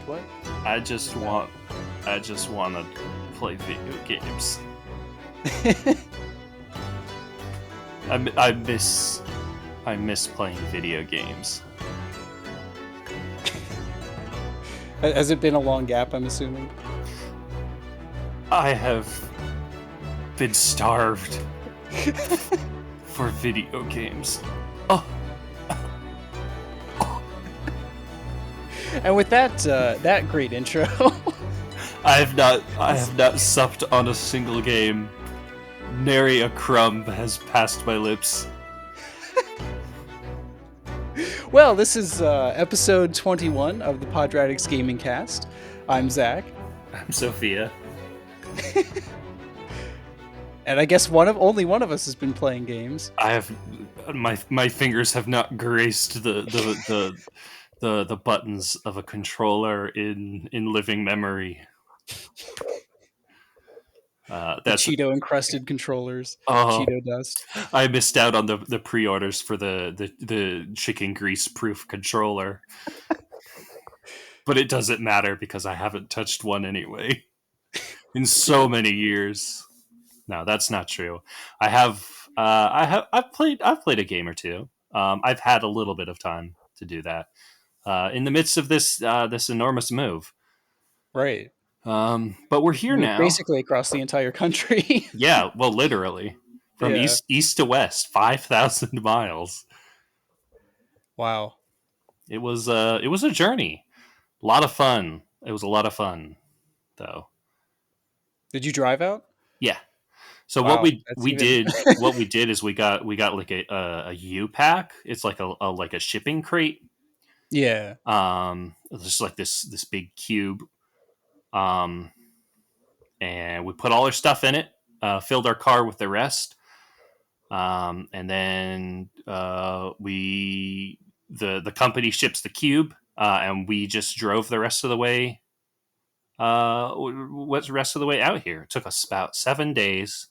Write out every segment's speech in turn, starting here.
what? I just want to play video games. I miss playing video games. Has it been a long gap, I'm assuming? I have been starved for video games. Oh. And with that great intro, I have not supped on a single game. Nary a crumb has passed my lips. well, this is episode 21 of the Podratix Gaming Cast. I'm Zach. I'm Sophia. And I guess only one of us has been playing games. I have my fingers have not graced the buttons of a controller in living memory. The Cheeto encrusted controllers, Cheeto dust. I missed out on the pre-orders for the chicken grease proof controller, but it doesn't matter because I haven't touched one anyway in so many years. No, that's not true. I've played a game or two. I've had a little bit of time to do that in the midst of this enormous move. Right. But we're here now. Basically across the entire country. Yeah, well, literally. From east to west, 5,000 miles. Wow. It was a journey. A lot of fun. It was a lot of fun, though. Did you drive out? Yeah. So what we did is we got like a U-Pack. It's like a shipping crate. Yeah. Just like this big cube. And we put all our stuff in it, filled our car with the rest. And then the company ships the cube, and we just drove the rest of the way. What's the rest of the way out here? It took us about 7 days.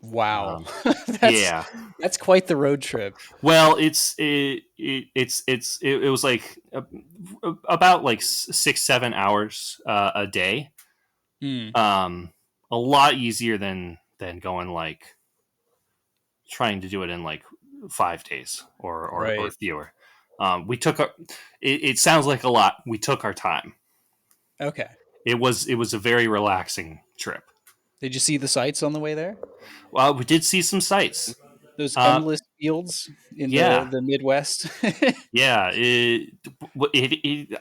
Wow, that's quite the road trip. Well, it was like about like 6-7 hours a day. A lot easier than going like trying to do it in like 5 days or fewer. We took it sounds like a lot. We took our time. Okay. It was a very relaxing trip. Did you see the sights on the way there? Well, we did see some sights. Those endless fields in the Midwest. Yeah.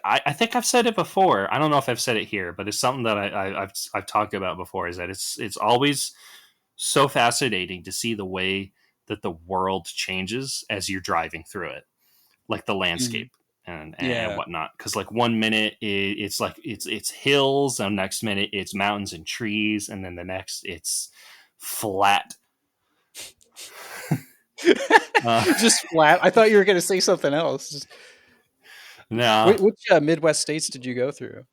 I think I've said it before. I don't know if I've said it here, but it's something that I've talked about before, is that it's always so fascinating to see the way that the world changes as you're driving through it, like the landscape. And whatnot, because like 1 minute it's like it's hills, and next minute it's mountains and trees, and then the next it's flat. Just flat. I thought you were going to say something else. No. Which Midwest states did you go through?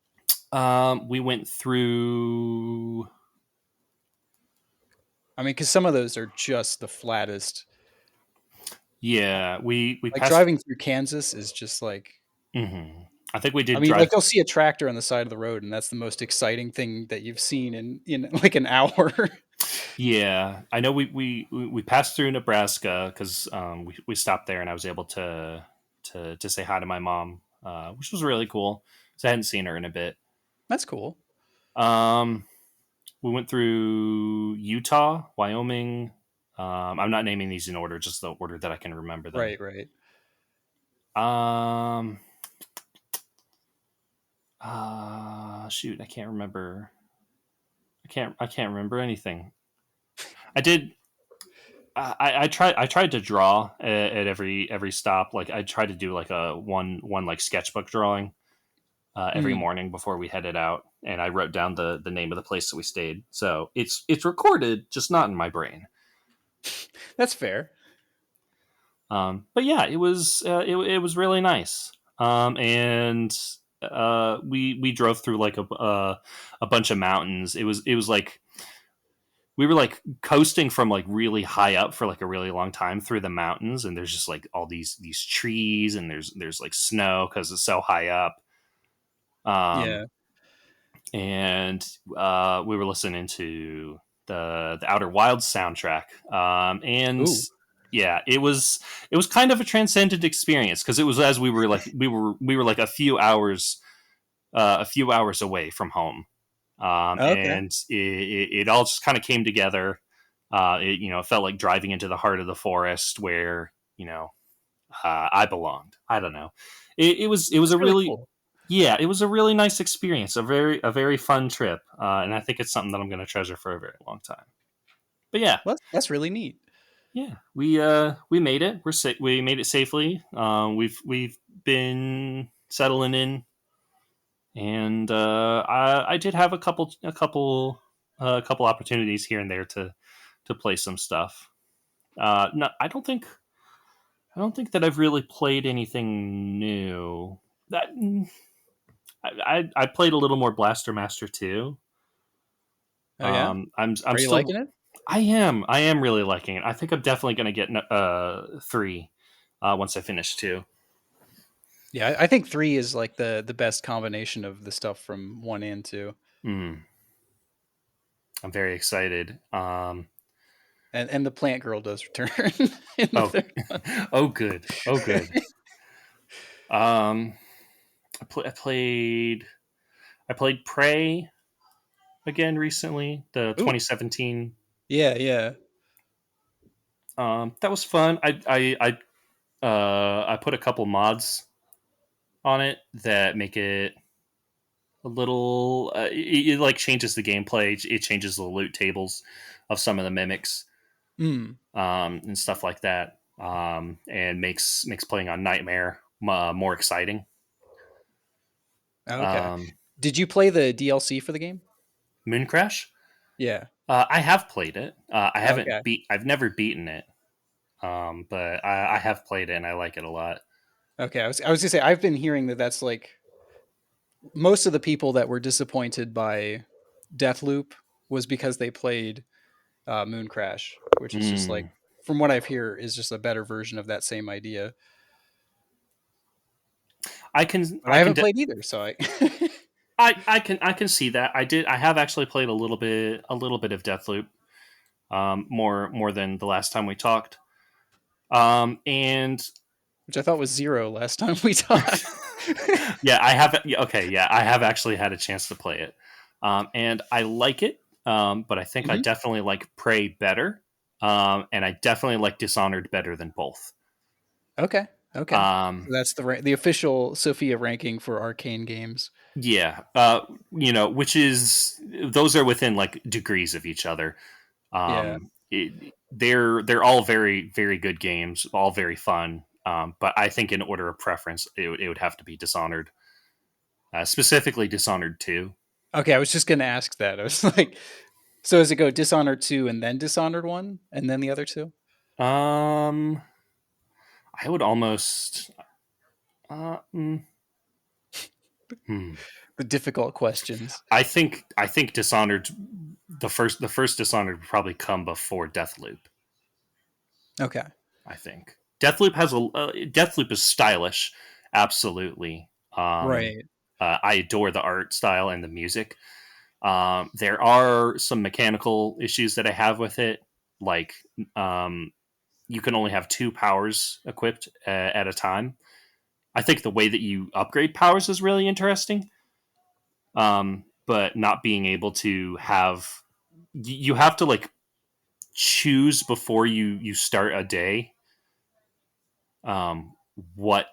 We went through. I mean, because some of those are just the flattest. Yeah, we like passed... driving through Kansas is just like. Mm-hmm. I think we did. I mean, like you'll see a tractor on the side of the road, and that's the most exciting thing that you've seen in like an hour. Yeah, I know. We passed through Nebraska because we stopped there, and I was able to say hi to my mom, which was really cool. So I hadn't seen her in a bit. That's cool. We went through Utah, Wyoming. I'm not naming these in order, just the order that I can remember them. Right. Shoot, I can't remember. I can't remember anything. I did. I tried to draw at every stop. Like I tried to do like a one like sketchbook drawing every morning before we headed out, and I wrote down the name of the place that we stayed. So it's recorded, just not in my brain. That's fair. But yeah, it was really nice. And we drove through like a bunch of mountains. It was like we were like coasting from like really high up for like a really long time through the mountains, and there's just like all these trees, and there's like snow because it's so high up. Um, Yeah. and we were listening to the Outer Wilds soundtrack, and Ooh. yeah, it was kind of a transcendent experience because it was as we were like a few hours away from home, Okay. and it all just kind of came together. It felt like driving into the heart of the forest where I belonged. I don't know. It was That's a really really cool. yeah, it was a really nice experience, a very fun trip, and I think it's something that I'm going to treasure for a very long time. But yeah, Well, that's really neat. yeah, we made it. We made it safely. We've been settling in, and I did have a couple opportunities here and there to play some stuff. No, I don't think that I've really played anything new. That I played a little more Blaster Master 2. Oh yeah. I'm Are you still liking it? I am really liking it. I think I'm definitely going to get 3 once I finish 2. Yeah, I think three is like the best combination of the stuff from one and two, Mm, I'm very excited. and the plant girl does return in the Oh, third one. oh, good. Oh, good. Um, I played Prey again recently, the Ooh, 2017. yeah, yeah. That was fun. I put a couple mods on it that make it a little. It like changes the gameplay. It changes the loot tables of some of the mimics, Mm. and stuff like that, and makes playing on Nightmare more exciting. Okay. Um, Did you play the DLC for the game? Moon Crash. Yeah. I have played it. I haven't Okay. beat. I've never beaten it, but I have played it and I like it a lot. Okay. I was gonna say I've been hearing that that's like most of the people that were disappointed by Deathloop was because they played Moon Crash, which is just like Mm. from what I've heard is just a better version of that same idea. I can But I I can haven't de- played either, so I I can see that. I have actually played a little bit of Deathloop, more than the last time we talked. And which I thought was zero last time we talked. yeah, I have. Yeah, okay, yeah, I have actually had a chance to play it, and I like it. But I think I Hmm. definitely like Prey better, and I definitely like Dishonored better than both. Okay. Okay. So Um, that's the official Sophia ranking for arcane games. yeah, which is those are within like degrees of each other. Yeah. They're all very very good games, all very fun. But I think in order of preference, it would have to be Dishonored, specifically Dishonored 2. Okay, I was just gonna ask that. I was like, so does it go Dishonored 2 and then Dishonored 1 and then the other two? Um, I would almost. Uh, mm, hmm. The difficult questions. I think Dishonored, the first Dishonored would probably come before Deathloop. Okay. I think Deathloop is stylish, absolutely. Right. I adore the art style and the music. There are some mechanical issues that I have with it, like um, you can only have 2 powers equipped at a time. I think the way that you upgrade powers is really interesting, but not being able to have you have to like choose before you start a day, um, what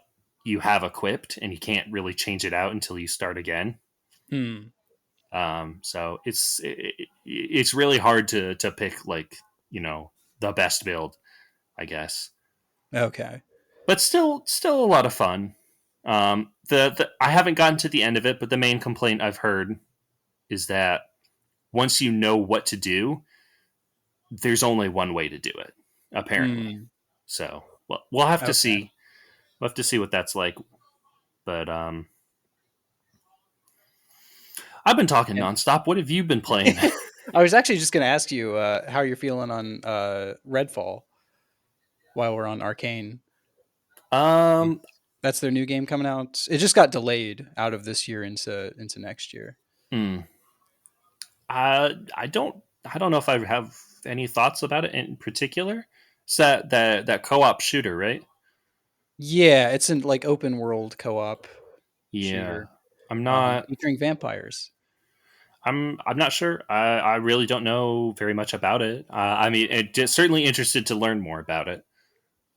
you have equipped, and you can't really change it out until you start again. Hmm. So it's really hard to pick like the best build, I guess, Okay. but still a lot of fun. The I haven't gotten to the end of it, but the main complaint I've heard is that once you know what to do, there's only one way to do it, apparently. Hmm. So well, we'll have to Okay. see. We'll have to see what that's like. But I've been talking And nonstop. What have you been playing? I was actually just going to ask you how you're feeling on Redfall while we're on Arcane. um, Games. That's their new game coming out. It just got delayed out of this year into next year. Hmm. I don't know if I have any thoughts about it in particular. It's that co-op shooter, right? Yeah, it's an like open world co-op Yeah. shooter, I'm not featuring vampires. I'm not sure. I really don't know very much about it. I mean, certainly interested to learn more about it.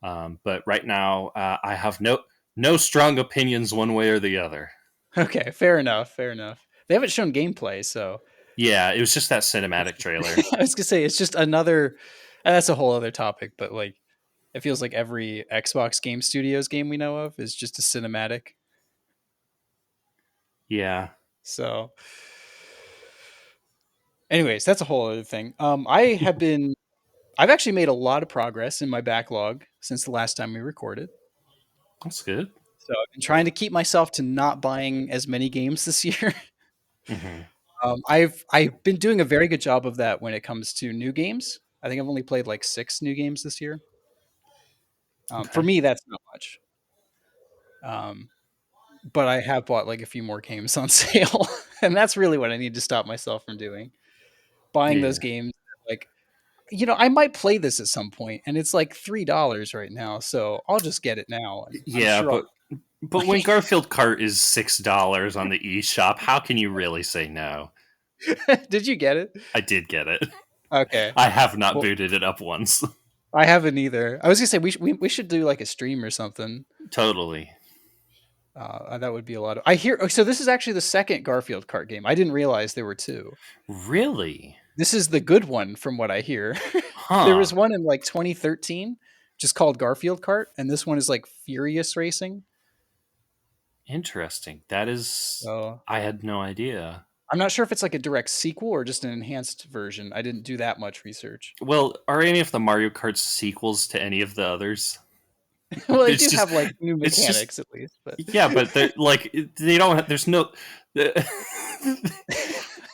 But right now, I have no strong opinions one way or the other. Okay, fair enough. Fair enough. They haven't shown gameplay, so Yeah, it was just that it's cinematic just, trailer. I was gonna say it's just another. That's a whole other topic, but like it feels like every Xbox Game Studios game we know of is just a cinematic. Yeah. So, anyways, that's a whole other thing. I've actually made a lot of progress in my backlog since the last time we recorded. That's good. So I've been trying to keep myself to not buying as many games this year. Hmm. I've been doing a very good job of that when it comes to new games. I think I've only played like 6 new games this year. For Okay. me, that's not much. Um, but I have bought like a few more games on sale, and that's really what I need to stop myself from doing. Buying those Yeah. games, like I might play this at some point, and it's like $3 right now, so I'll just get it now, and I'm Yeah, sure I'll. but when Garfield Cart is $6 on the eShop, how can you really say no? Did you get it? I did get it. Okay. I have not Well, booted it up once. I haven't either. I was gonna say we should do like a stream or something. Totally. That would be a lot of. I hear. So this is actually the second Garfield kart game. I didn't realize there were two. Really? This is the good one, from what I hear. There Huh. was one in like 2013, just called Garfield Kart, and this one is like Furious Racing. Interesting. That is. So I had no idea. I'm not sure if it's like a direct sequel or just an enhanced version. I didn't do that much research. Well, are any of the Mario Kart sequels to any of the others? Well, they It's do just. have like new It's just. mechanics at least, but Yeah, but they're like they don't. There's no.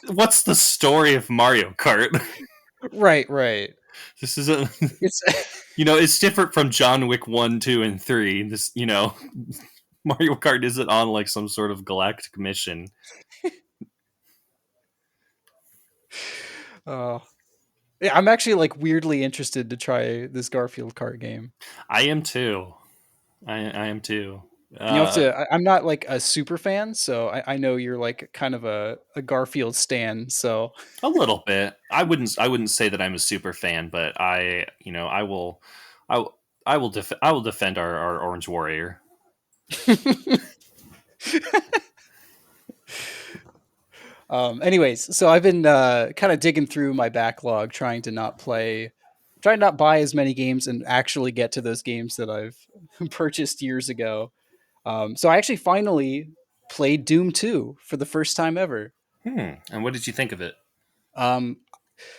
What's the story of Mario Kart? right, right. This is a. It's It's different from John Wick 1, 2, and 3. Mario Kart isn't on like some sort of galactic mission. uh, yeah, I'm actually like weirdly interested to try this Garfield kart game. I am too. I am too. You have to. I'm not like a super fan, so I know you're like kind of a Garfield stan. So A little bit. I wouldn't say that I'm a super fan, but I will I will I will defend our Orange Warrior. Anyways, so I've been kind of digging through my backlog, trying to not buy as many games and actually get to those games that I've purchased years ago. So I actually finally played Doom 2 for the first time ever. And what did you think of it? Um,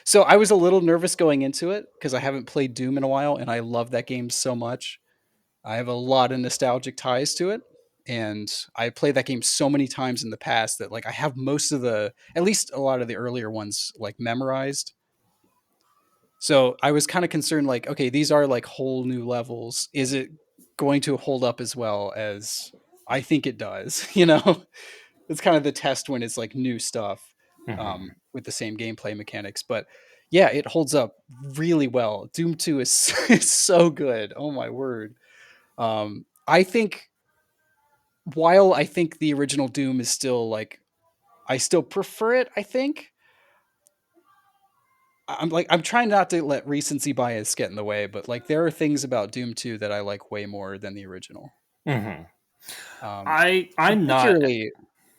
so I was a little nervous going into it because I haven't played Doom in a while, and I love that game so much. I have a lot of nostalgic ties to it, and I played that game so many times in the past that like I have at least a lot of the earlier ones like memorized. So I was kind of concerned, like, okay, these are like whole new levels. Is it going to hold up as well as I think it does? It's kind of the test when it's like new stuff Hmm. with the same gameplay mechanics. But yeah, it holds up really well. Doom 2 is, is so good. Oh my word. I think while I think the original Doom is still like, I still prefer it, I think. I'm trying not to let recency bias get in the way, but like there are things about Doom 2 that I like way more than the original. Hmm. Um, I'm not. Particularly,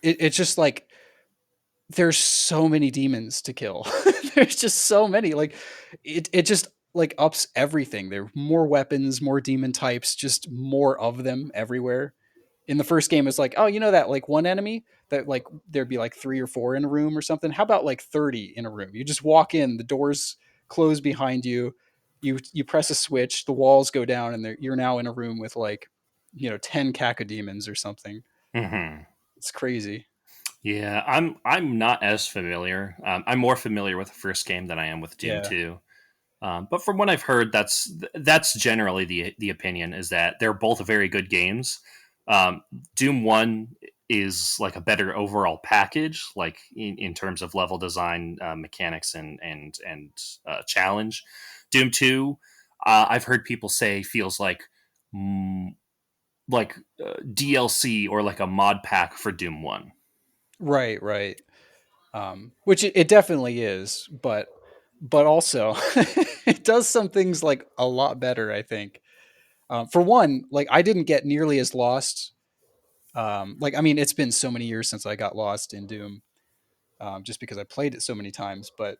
it's just like there's so many demons to kill. There's just so many. Like it just like ups everything. There are more weapons, more demon types, just more of them everywhere. In the first game, it's like, oh, that like one enemy that like there'd be like 3 or 4 in a room or something. How about like 30 in a room? You just walk in, the doors close behind you, you press a switch, the walls go down, and you're now in a room with like 10 cacodemons or something. Hmm. It's crazy. Yeah, I'm not as familiar. I'm more familiar with the first game than I am with Doom Yeah. 2. But from what I've heard, that's generally the opinion is that they're both very good games, Um, Doom One is like a better overall package, like in terms of level design, mechanics, and challenge. Doom Two, I've heard people say feels mm, like DLC or like a mod pack for Doom One. Right, right. Which it definitely is, but also it does some things like a lot better, I think. For one, like I didn't get nearly as lost. Like I mean, it's been so many years since I got lost in Doom, just because I played it so many times. But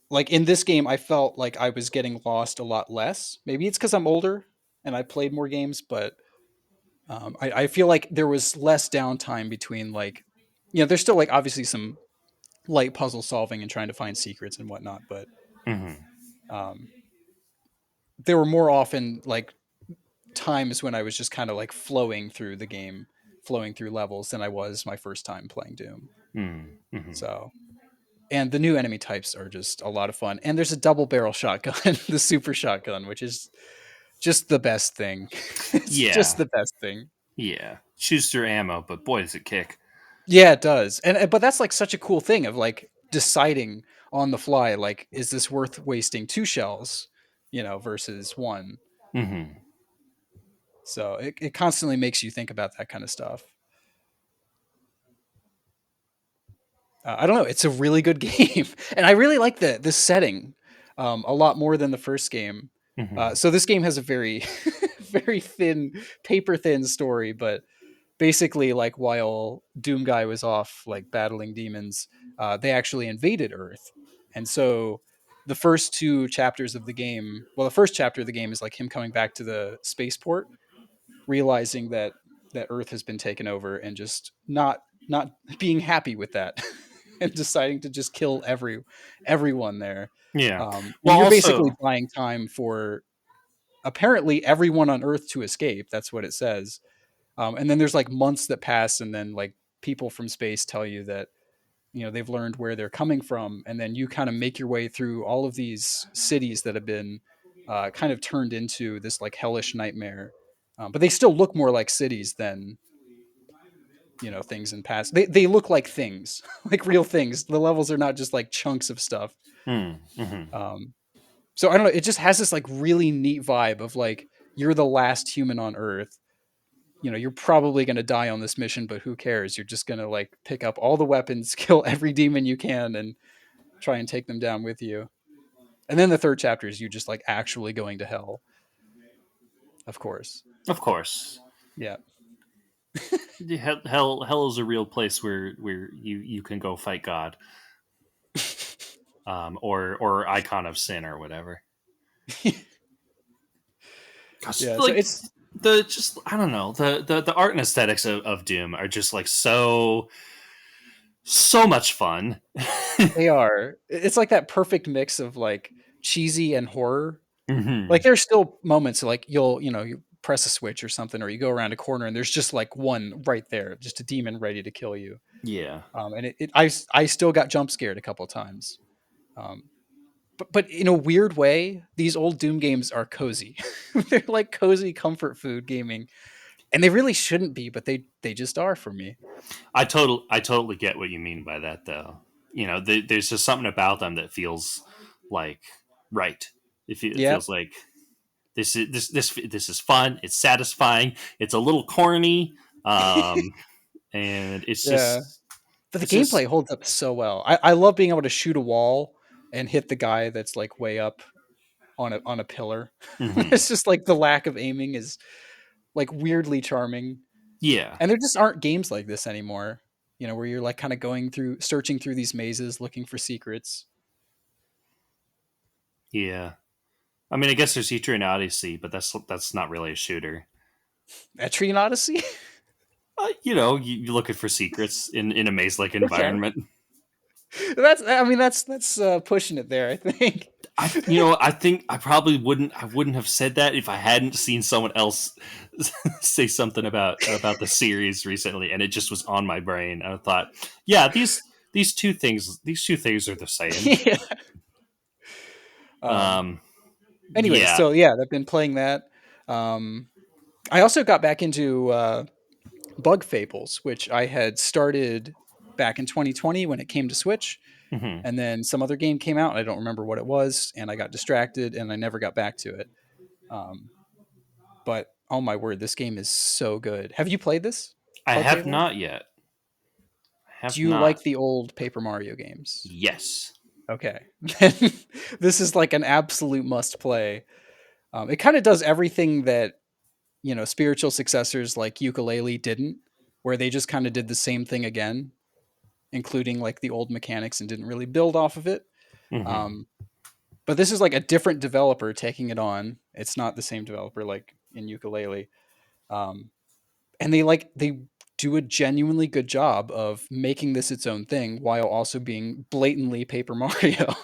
like in this game, I felt like I was getting lost a lot less. Maybe it's because I'm older and I played more games, but I feel like there was less downtime between like, there's still like obviously some light puzzle solving and trying to find secrets and whatnot, but Mm-hmm. um, there were more often like times when I was just kind of like flowing through the game, flowing through levels than I was my first time playing Doom. Mm-hmm. So, and the new enemy types are just a lot of fun. And there's a double barrel shotgun, the super shotgun, which is just the best thing. It's just Yeah, the best thing. yeah. Shoots through ammo, but boy, does it kick. Yeah, it does. And but that's like such a cool thing of like deciding on the fly, like, is this worth wasting two shells, versus one? Mm-hmm. So it constantly makes you think about that kind of stuff. I don't know. It's a really good game, and I really like the setting a lot more than the first game. Mm-hmm. So this game has a very very thin, paper thin story, but basically, like while Doom Guy was off like battling demons, they actually invaded Earth, and so the first two chapters of the game, well, the first chapter of the game is like him coming back to the spaceport, realizing that Earth has been taken over, and just not being happy with that, and deciding to just kill everyone there. Yeah. Well, And you're basically also, buying time for apparently everyone on Earth to escape. That's what it says. And then there's like months that pass, and then like people from space tell you that they've learned where they're coming from, and then you kind of make your way through all of these cities that have been kind of turned into this like hellish nightmare. But they still look more like cities than things in past. They look like things, like real things. The levels are not just like chunks of stuff. mm-hmm. Um, so I don't know. It just has this like really neat vibe of like you're the last human on Earth. You're probably going to die on this mission, but who cares? You're just going to like pick up all the weapons, kill every demon you can, and try and take them down with you. And then the third chapter is you just like actually going to hell, of course. Of course. Yeah. Hell is a real place where you can go fight God, or icon of sin or whatever. Gosh, Yeah. So like it's the just I don't know the art and aesthetics of Doom are just like so much fun. they are. It's like that perfect mix of like cheesy and horror. Like Mm-hmm. there's still moments like you press a switch or something, or you go around a corner and there's just like one right there, just a demon ready to kill you. Yeah, And I still got jump scared a couple times. Um, but in a weird way, these old Doom games are cozy. They're like cozy comfort food gaming, and they really shouldn't be, but they just are for me. I totally get what you mean by that, though. There's just something about them that feels like right. It Yeah, feels like this is fun. It's satisfying. It's a little corny, and yeah. But the it's just gameplay holds up so well. I love being able to shoot a wall and hit the guy that's like way up on a pillar. mhm. It's just like the lack of aiming is like weirdly charming. Yeah, And there just aren't games like this anymore. Where you're like kind of searching through these mazes, looking for secrets. yeah. I mean, I guess there's Etrian Odyssey, but that's not really a shooter. Etrian Odyssey. You're looking for secrets in a maze-like Okay, environment. that's pushing it there, I think. I think I wouldn't have said that if I hadn't seen someone else say something about the series recently, and it just was on my brain. And I thought, yeah, these two things are the same. Yeah. Um Um, Anyways, yeah, so yeah, I've been playing that. Um I also got back into Bug Fables, which I had started back in 2020 when it came to Switch, Hmm. and then some other game came out. And I don't remember what it was, and I got distracted, and I never got back to it. Um, but oh my word, this game is so good. Have you played this I Bug have Fables? not yet. I Do have you not. like the old Paper Mario games? Yes. Okay, this is like an absolute must play. It kind of does everything that spiritual successors like Ukulele didn't, where they just kind of did the same thing again, including like the old mechanics and didn't really build off of it. Hmm. Um, but this is like a different developer taking it on. It's not the same developer like in Ukulele, um, and they do a genuinely good job of making this its own thing while also being blatantly Paper Mario.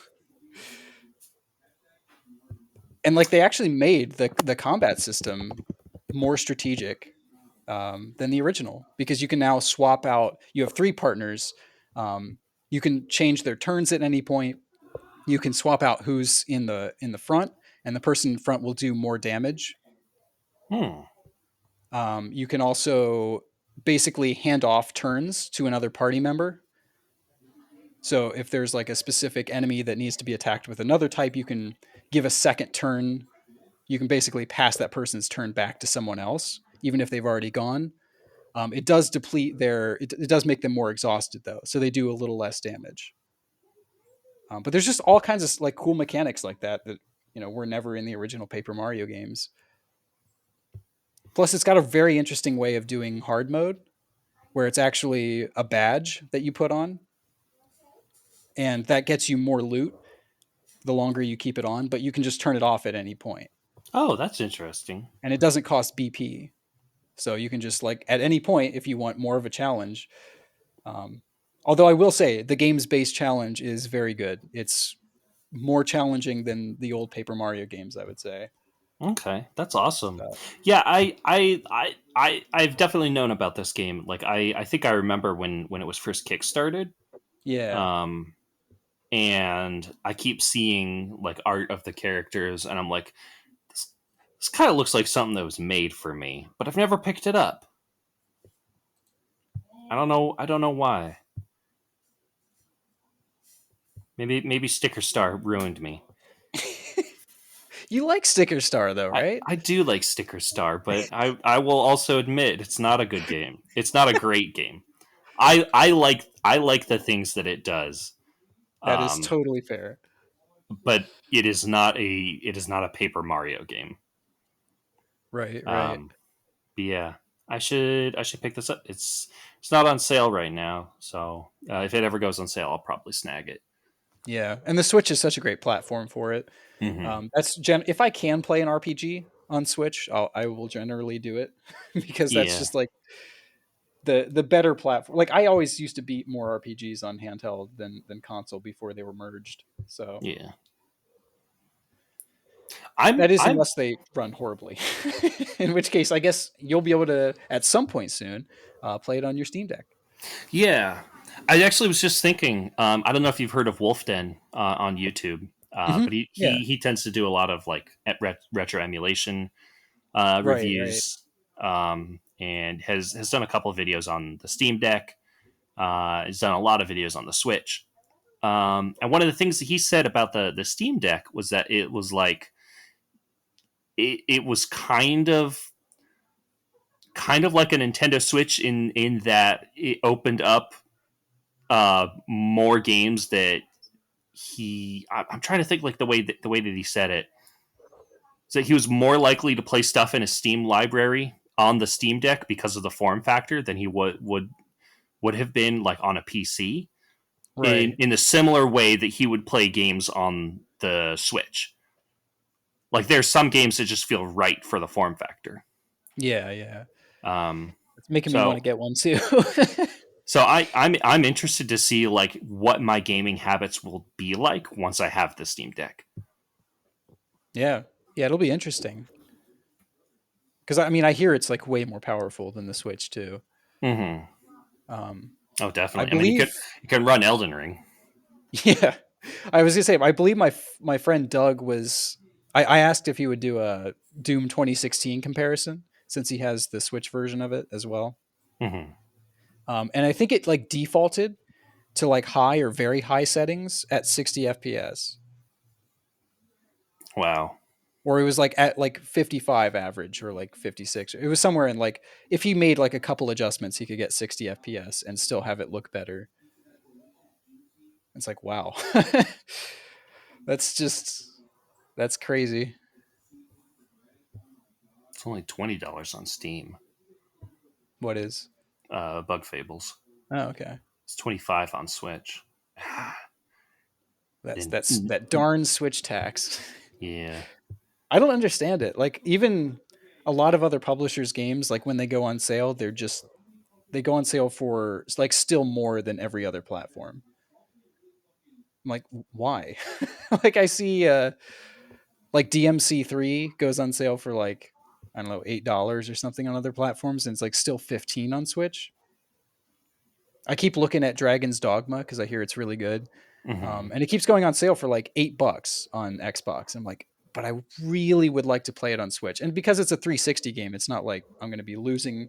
And like they actually made the combat system more strategic than the original because you can now swap out. You have three partners. You can change their turns at any point. You can swap out who's in the front, and the person in front will do more damage. Hmm. You can also basically hand off turns to another party member. So if there's like a specific enemy that needs to be attacked with another type, you can give a second turn. You can basically pass that person's turn back to someone else, even if they've already gone. It does deplete it does make them more exhausted though, so they do a little less damage. But there's just all kinds of like cool mechanics like that were never in the original Paper Mario games. Plus, it's got a very interesting way of doing hard mode, where it's actually a badge that you put on, and that gets you more loot the longer you keep it on. But you can just turn it off at any point, Oh, that's interesting. and it doesn't cost BP. So you can just like at any point if you want more of a challenge. Um, Although I will say the game's base challenge is very good. It's more challenging than the old Paper Mario games, I would say. Okay, that's awesome. So, Yeah, I've definitely known about this game. Like, I think I remember when it was first kickstarted. yeah, Um, and I keep seeing like art of the characters, and I'm like, this kind of looks like something that was made for me, but I've never picked it up. I don't know. I don't know why. Maybe Sticker Star ruined me. you like Sticker Star though, I, right? I do like Sticker Star, but I will also admit it's not a good game. It's not a great game. I like the things that it does, That is um, totally fair. but it is not a Paper Mario game. Right, right. Um, but yeah, I should pick this up. It's not on sale right now, so if it ever goes on sale, I'll probably snag it. Yeah, and the Switch is such a great platform for it. Hmm. If I can play an RPG on Switch, I will generally do it because that's Yeah, just like the better platform. Like I always used to beat more RPGs on handheld than console before they were merged. So yeah. I'm that is I'm unless they run horribly, in which case I guess you'll be able to at some point soon play it on your Steam Deck. Yeah, I actually was just thinking. I don't know if you've heard of Wolf Den on YouTube, Hmm. but he, Yeah, he he tends to do a lot of like retro emulation right, right. reviews, and has done a couple of videos on the Steam Deck. He's done a lot of videos on the Switch. And one of the things that he said about the Steam Deck was that it was like it was kind of like a Nintendo Switch in that it opened up more games that I'm trying to think like the way that he said it. So he was more likely to play stuff in a Steam library on the Steam Deck because of the form factor than he would have been like on a PC Right. in a similar way that he would play games on the Switch. Like there's some games that just feel right for the form factor. Yeah, yeah. Um, It's making me want so to get one too. so I'm interested to see like what my gaming habits will be like once I have the Steam Deck. Yeah. Yeah, it'll be interesting. Because I mean, I hear it's like way more powerful than the Switch too. Hmm. Um, Oh, I definitely. I mean, believe, you can run Elden Ring. yeah. I was gonna say, I believe my friend Doug was. I asked if he would do a Doom 2016 comparison since he has the Switch version of it as well. Hmm. And I think it like defaulted to like high or very high settings at 60 FPS, Wow. or it was like at like 55 average or like 56. It was somewhere in like, if he made like a couple adjustments, he could get 60 FPS and still have it look better. It's like, wow. that's just that's crazy. It's only $20 on Steam. What is? Bug Fables. Oh, okay. It's 25 on Switch. That's that darn Switch tax. Yeah. I don't understand it. Like even a lot of other publishers' games, like when they go on sale, they go on sale for like still more than every other platform. I'm like, why? Like I see like DMC3 goes on sale for like, I don't know, $8 or something on other platforms, and it's like still 15 on Switch. I keep looking at Dragon's Dogma because I hear it's really good. Hmm. And it keeps going on sale for like $8 on Xbox. I'm like, but I really would like to play it on Switch. And because it's a 360 game, it's not like I'm going to be losing,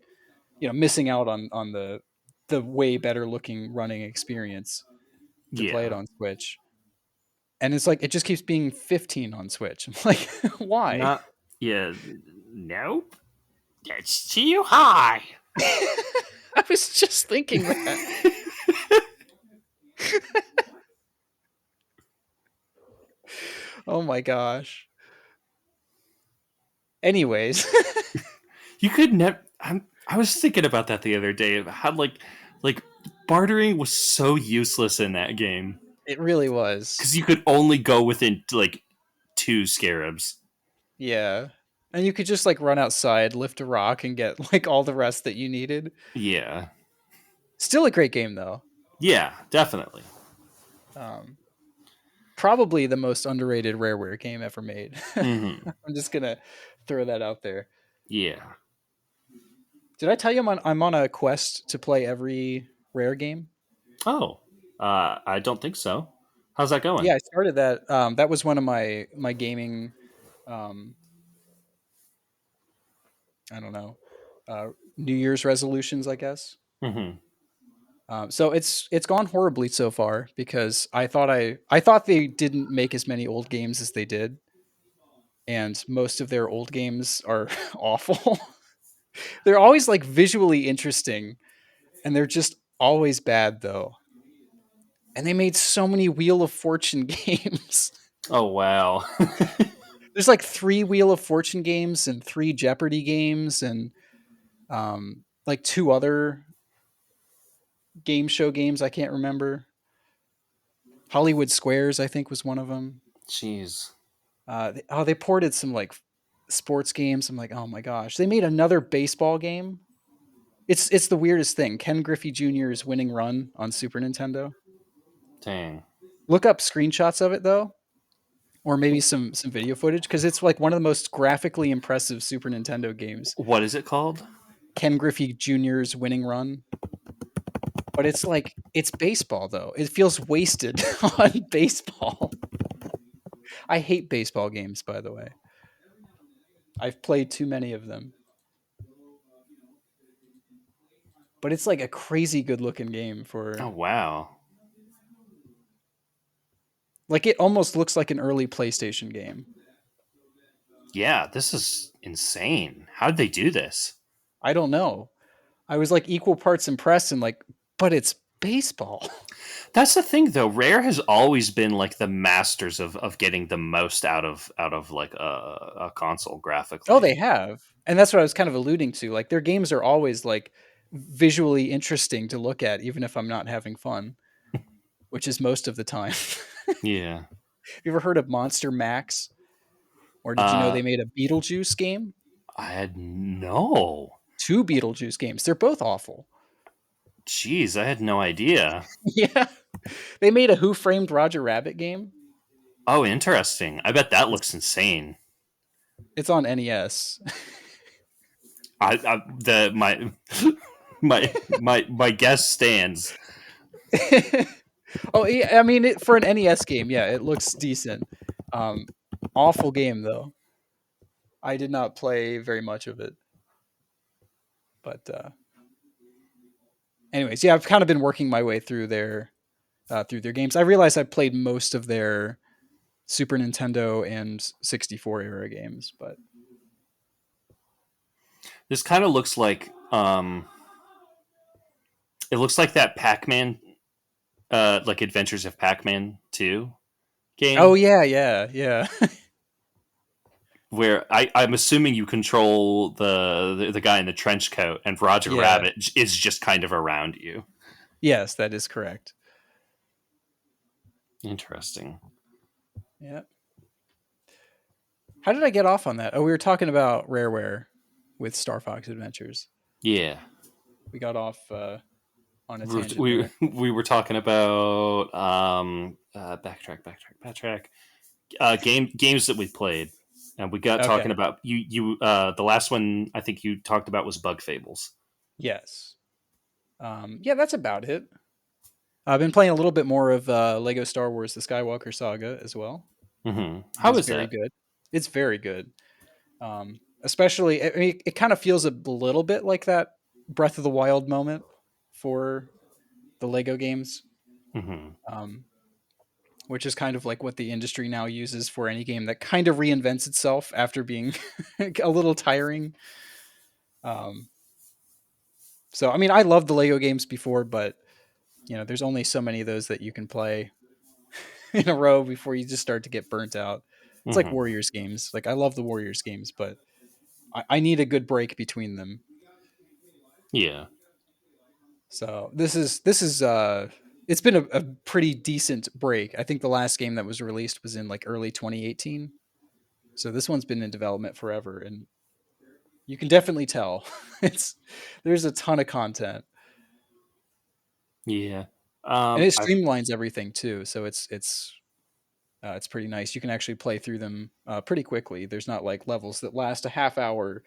missing out on the way better looking running experience to play it Yeah. on Switch. And it's like it just keeps being 15 on Switch. I'm like, why? Not. Yeah. Nope. That's too high. I was just thinking that. Oh my gosh. Anyways, You could never. I was thinking about that the other day. Of how like bartering was so useless in that game it really was. because you could only go within like two scarabs. Yeah. And you could just like run outside, lift a rock, and get like all the rest that you needed. Yeah. Still a great game though. Yeah. Definitely. Um, Probably the most underrated Rareware game ever made. Hmm. I'm just gonna throw that out there. Yeah. Did I tell you I'm on a quest to play every Rare game? Oh. I don't think so. How's that going? Yeah, I started that. That was one of my gaming. Um, I don't know, New Year's resolutions, I guess. Hmm. So it's gone horribly so far because I thought they didn't make as many old games as they did, and most of their old games are awful. They're always like visually interesting, and they're just always bad though. And they made so many Wheel of Fortune games. Oh wow. There's like 3 Wheel of Fortune games and 3 Jeopardy games and like 2 other game show games I can't remember. Hollywood Squares, I think, was one of them. Jeez. They ported some like sports games. I'm like, oh my gosh, they made another baseball game. It's the weirdest thing. Ken Griffey Jr.'s Winning Run on Super Nintendo. Dang. Look up screenshots of it though, or maybe some video footage because it's like one of the most graphically impressive Super Nintendo games. What is it called? Ken Griffey Jr.'s Winning Run. But it's like it's baseball though. It feels wasted on baseball. I hate baseball games, by the way. I've played too many of them. But it's like a crazy good looking game Oh for wow. like it almost looks like an early PlayStation game. Yeah, this is insane. How did they do this? I don't know. I was like equal parts impressed and like, but it's baseball. That's the thing though. Rare has always been like the masters of getting the most out of like a console Oh, graphically. they have. And that's what I was kind of alluding to. Like their games are always like visually interesting to look at even if I'm not having fun, which is most of the time. Yeah. You ever heard of Monster Max? Or did you know Uh they made a Beetlejuice game? I had no. 2 Beetlejuice games. They're both awful. Jeez, I had no idea. Yeah. They made a Who Framed Roger Rabbit game. Oh, interesting. I bet that It's, looks insane. it's on NES. I the my guess stands. Oh, yeah, I mean, for an NES game, yeah, it looks decent. Um, Awful game though. I did not play very much of it. But anyways, yeah, I've kind of been working my way through their games. I realize I've played most of their Super Nintendo and 64 era games, but This kind of looks like it looks like that Pac-Man, like Adventures of Pac-Man 2 oh game, yeah, yeah, yeah. where I'm assuming you control the guy in the trench coat, and Roger Yeah. Rabbit is just kind of around you. Yes, that is correct. Interesting. Yeah. How did I get off on that? Oh, we were talking about Rareware with Star Fox Adventures. Yeah, We got off on a we tangent there. we were talking about backtrack. Games that we played, and we got talking Okay. about the last one I think you talked about was Bug Fables. Yes. Yeah, that's about it. I've been playing a little bit more of Lego Star Wars: The Skywalker Saga as well. It How is is very that? good. It's very good. Especially, I mean, it kind of feels a little bit like that Breath of the Wild moment for the Lego games, hmm um, which is kind of like what the industry now uses for any game that kind of reinvents itself after being a little tiring. Um, so, I mean, I loved the Lego games before, but there's only so many of those that you can play in a row before you just start to get burnt out. It's like hmm Warriors games. Like I love the Warriors games, but I need a good break between them. Yeah. So this is it's been a pretty decent break. I think the last game that was released was in like early 2018. So this one's been in development forever, and you can definitely tell it's there's a ton of content, Yeah. and it I've streamlines everything too. So it's pretty nice. You can actually play through them pretty quickly. There's not like levels that last a half hour,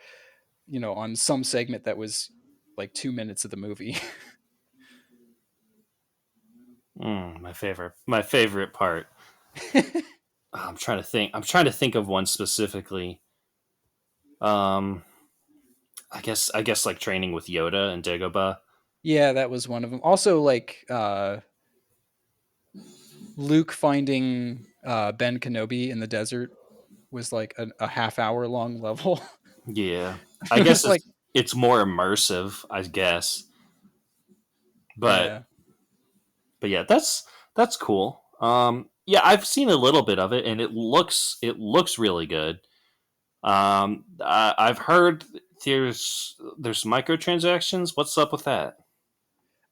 on some segment that was like 2 minutes of the movie. my favorite part. I'm trying to think. I'm trying to think of one specifically. Um, I guess like training with Yoda and Dagobah. Yeah, that was one of them. Also, like Luke finding Ben Kenobi in the desert was like a half hour long level. Yeah, I It guess was like, it's more immersive. I guess, but yeah, yeah, that's cool. Yeah, I've seen a little bit of it, and it looks really good. I've heard there's microtransactions. What's up with that?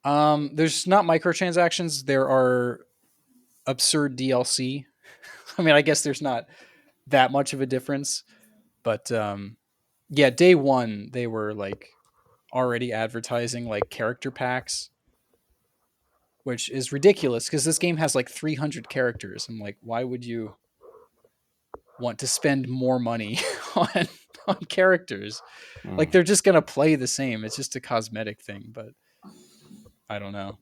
there's not microtransactions. There are absurd DLC. I mean, I guess there's not that much of a difference, but yeah, day one they were like already advertising like character packs, which is ridiculous because this game has like 300 characters. I'm like, why would you want to spend more money on on characters? Like Mm, they're just gonna play the same. It's just a cosmetic thing, but I don't know.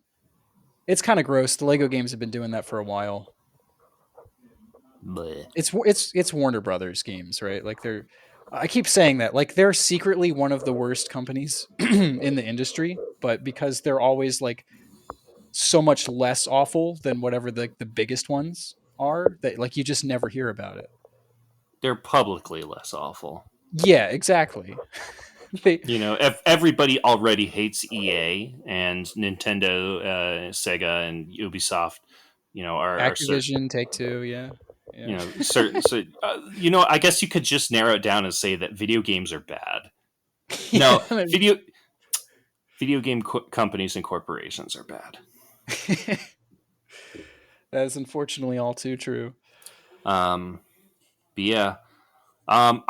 It's kind of gross. The Lego games have been doing that for a while. bleh. It's Warner Brothers games, right? Like they're I keep saying that like they're secretly one of the worst companies in the industry, but because they're always like so much less awful than whatever the biggest ones are, that like you just never hear about it. They're publicly less awful. Yeah, exactly. they If everybody already hates EA and Nintendo, Sega, and Ubisoft, are certain. Activision, Take Two, yeah, yeah, Certain. So, I guess you could just narrow it down and say that video games are bad. yeah. No, video game companies and corporations are bad. That is unfortunately all too true. Um, but yeah, I'm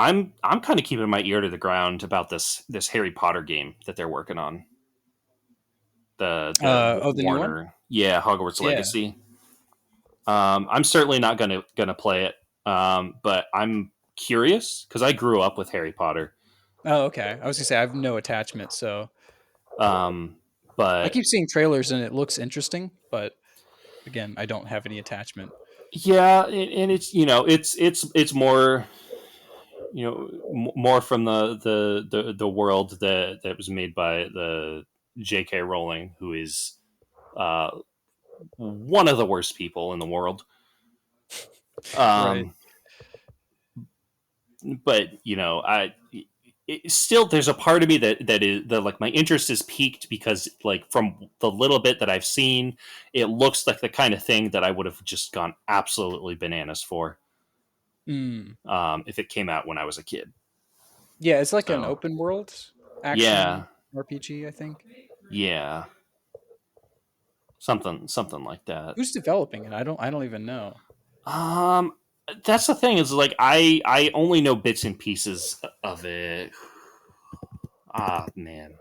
kind of keeping my ear to the ground about this Harry Potter game that they're working on. The Oh, the new one? Warner, yeah, Hogwarts Yeah. Legacy. I'm certainly not gonna play it, but I'm curious because I grew up with Harry Potter. Oh, okay. I was gonna say I have no attachment, so Um, I but keep seeing trailers and it looks interesting, but again, I don't have any attachment. yeah, and it's it's more more from the world that was made by the J.K. Rowling, who is uh, one of the worst people in the world. Right. Um, but still, there's a part of me that is that like my interest is piqued because like from the little bit that I've seen, it looks like the kind of thing that I would have just gone absolutely bananas for Mm. if it came out when I was a kid. Yeah, it's like an So open world yeah, action RPG, I think. yeah, something like that. Who's developing it? I don't even know. Um, that's the thing is like I only know bits and pieces of it. Ah man.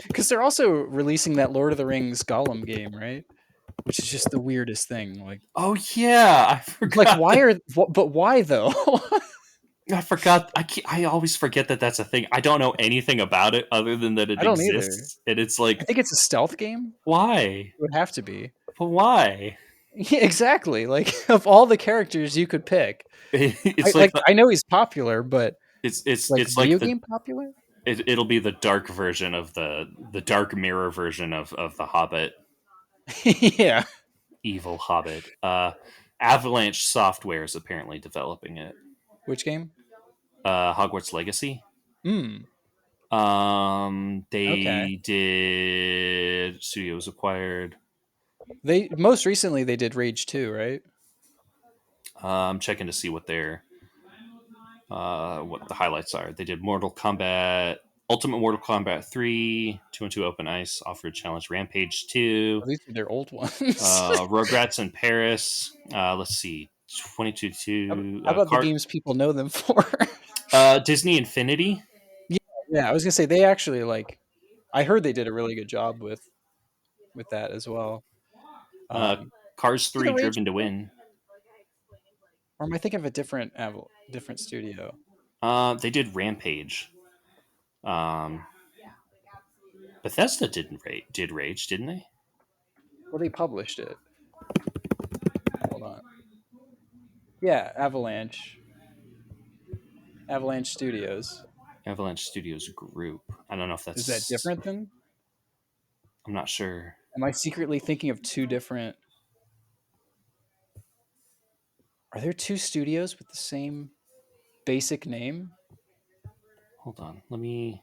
Because they're also releasing that Lord of the Rings Gollum game, right? Which is just the weirdest thing. Oh yeah, I Like forgot. why are but why though? I forgot. I always forget that that's a thing. I don't know anything about it other than that it I don't either. exists, and it's I like, think it's a stealth game. why? It would have to be. But why? Yeah, exactly. Like of all the characters you could pick, It's like I know he's popular, but like it's like video game popular? it'll be the dark version of the dark mirror version of the Hobbit, Yeah. evil Hobbit. Avalanche Software is apparently developing it. Which game? Hogwarts Legacy. Hmm. Okay. They did studios acquired. They most recently they did Rage 2, right? I'm checking to see what the highlights are. They did Mortal Kombat, Ultimate Mortal Kombat 3, 2 and 2 Open Ice, Offered Challenge Rampage 2, Oh, these are their old ones. Rugrats in Paris. Let's see, 22 How about the games people know them for? Disney Infinity, Yeah, yeah, I was gonna say they actually like. I heard they did a really good job with that as well. uh, Um, Cars see the 3 Rage, Driven to Win. or am I thinking of a different studio? They did Rampage. Um, Bethesda did Rage, didn't they? Well, they published it. Hold on. Yeah, Avalanche Studios. Avalanche Studios Group. I don't know if Is that that's. different then? I'm not sure. Am I secretly thinking of two different? Are there two studios with the same basic name? Hold on. Let me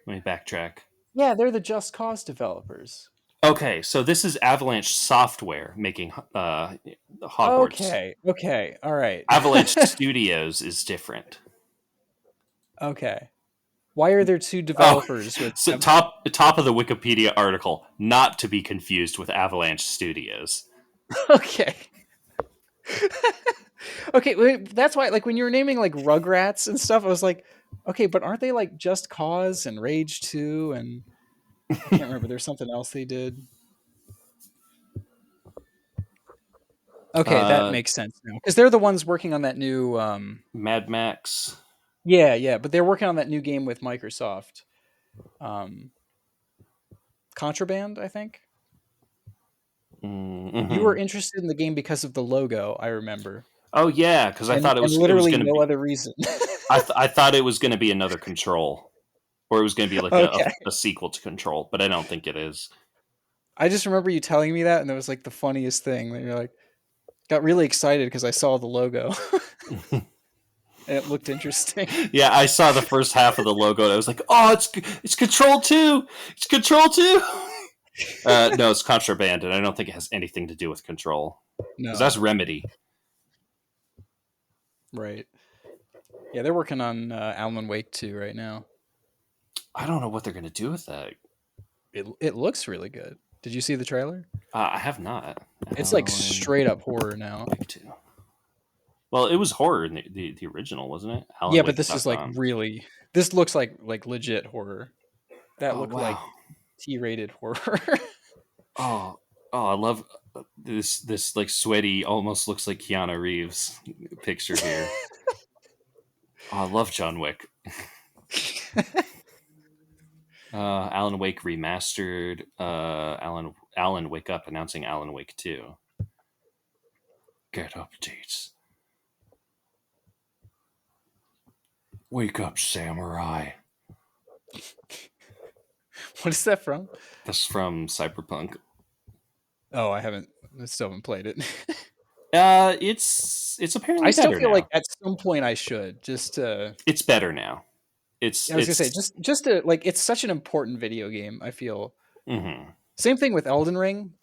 backtrack. Yeah, they're the Just Cause developers. Okay, so this is Avalanche Software making Hogwarts. Okay, okay, all right. Avalanche Studios is different. Okay. Why are there two Oh, developers with so top of the Wikipedia article, not to be confused with Avalanche Studios. okay. Okay, that's why like when you were naming like Rugrats and stuff, I was like, okay, but aren't they like Just Cause and Rage 2 and I can't remember there's something else they did. Okay, that Uh, makes sense now. Cuz they're the ones working on that new Mad Max. yeah, yeah, but they're working on that new game with Microsoft. Um Contraband, I think. You were Mm-hmm. interested in the game because of the logo, I remember. Oh yeah, because I thought And it was literally going to no be. other reason. I thought it was going to be another Control, or it was going to be like Okay. a sequel to Control, but I don't think it is. I just remember you telling me that and it was like the funniest thing. That you're like got really excited because I saw the logo and it looked interesting. Yeah, I saw the first half of the logo and I was like, "Oh, it's Control 2. It's Control 2." No, it's Contraband, and I don't think it has anything to do with Control because that's No, Remedy. right. Yeah, they're working on Alan Wake 2 right now. I don't know what they're going to do with that. It looks really good. Did you see the trailer? I have not. It's like Alan straight up horror now. Wake 2. Well, it was horror in the original, wasn't it? Yeah, but this is like AlanWake.com. really this looks like legit horror. That Oh looked like wow. T-rated horror. Oh, I love this like sweaty, almost looks like Keanu Reeves picture here. Oh, I love John Wick. Alan Wake remastered. Alan Wake Up announcing Alan Wake 2. Get updates. Wake up, samurai. What is that from? That's from Cyberpunk. Oh, I still haven't played it. It's I apparently still better feel like now. at some point I should just to. It's better now. I was gonna say It's just to like it's such an important video game. I feel hmm same thing with Elden Ring.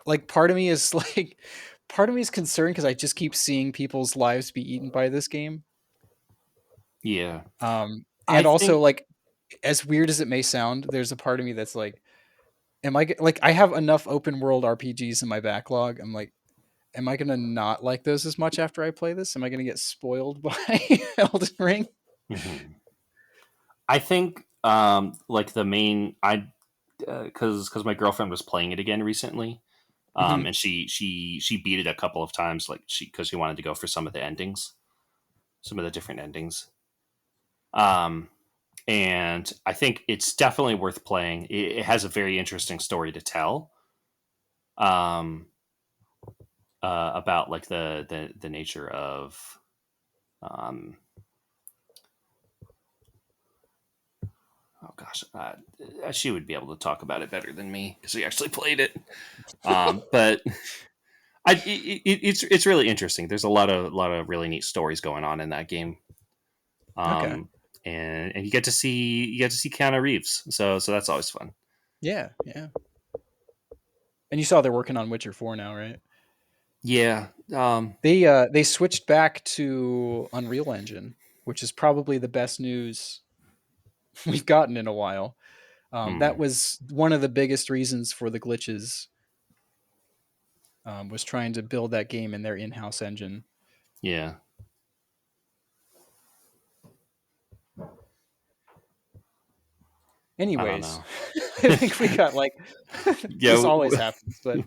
Like part of me is like, part of me is concerned because I just keep seeing people's lives be eaten by this game. yeah. I And also think like, as weird as it may sound, there's a part of me that's like, like I have enough open world RPGs in my backlog. I'm like, am I gonna not like those as much after I play this? Am I gonna get spoiled by Elden Ring? mhm. I think like the main I because my girlfriend was playing it again recently. Hmm. And she beat it a couple of times, like she wanted to go for some of the endings, some of the different endings. Um, and I think it's definitely worth playing. It has a very interesting story to tell. Um, about like the nature of um, oh gosh, she would be able to talk about it better than me because she actually played it. But it's really interesting. There's a lot of really neat stories going on in that game. Okay. Um, and you get to see Keanu Reeves, so that's always fun. Yeah, yeah. And you saw they're working on Witcher 4 now, right? Yeah, They switched back to Unreal Engine, which is probably the best news we've gotten in a while. That hmm, was one of the biggest reasons for the glitches. Was trying to build that game in their in-house engine. yeah. I don't Anyways, know. I think we got like Yeah, this always happens. But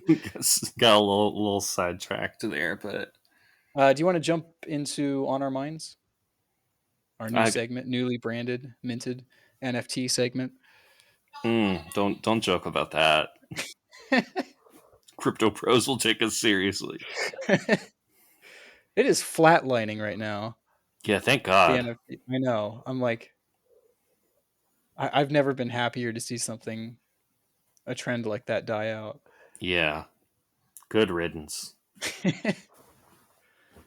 got a little sidetracked there, but do you want to jump into On Our Minds, our new I segment, newly branded, minted NFT segment? don't joke about that. Crypto pros will take us seriously. It is flatlining right now. Yeah, thank The God. NFT. I know. I'm like, I've never been happier to see something, a trend like that die out. Yeah, good riddance.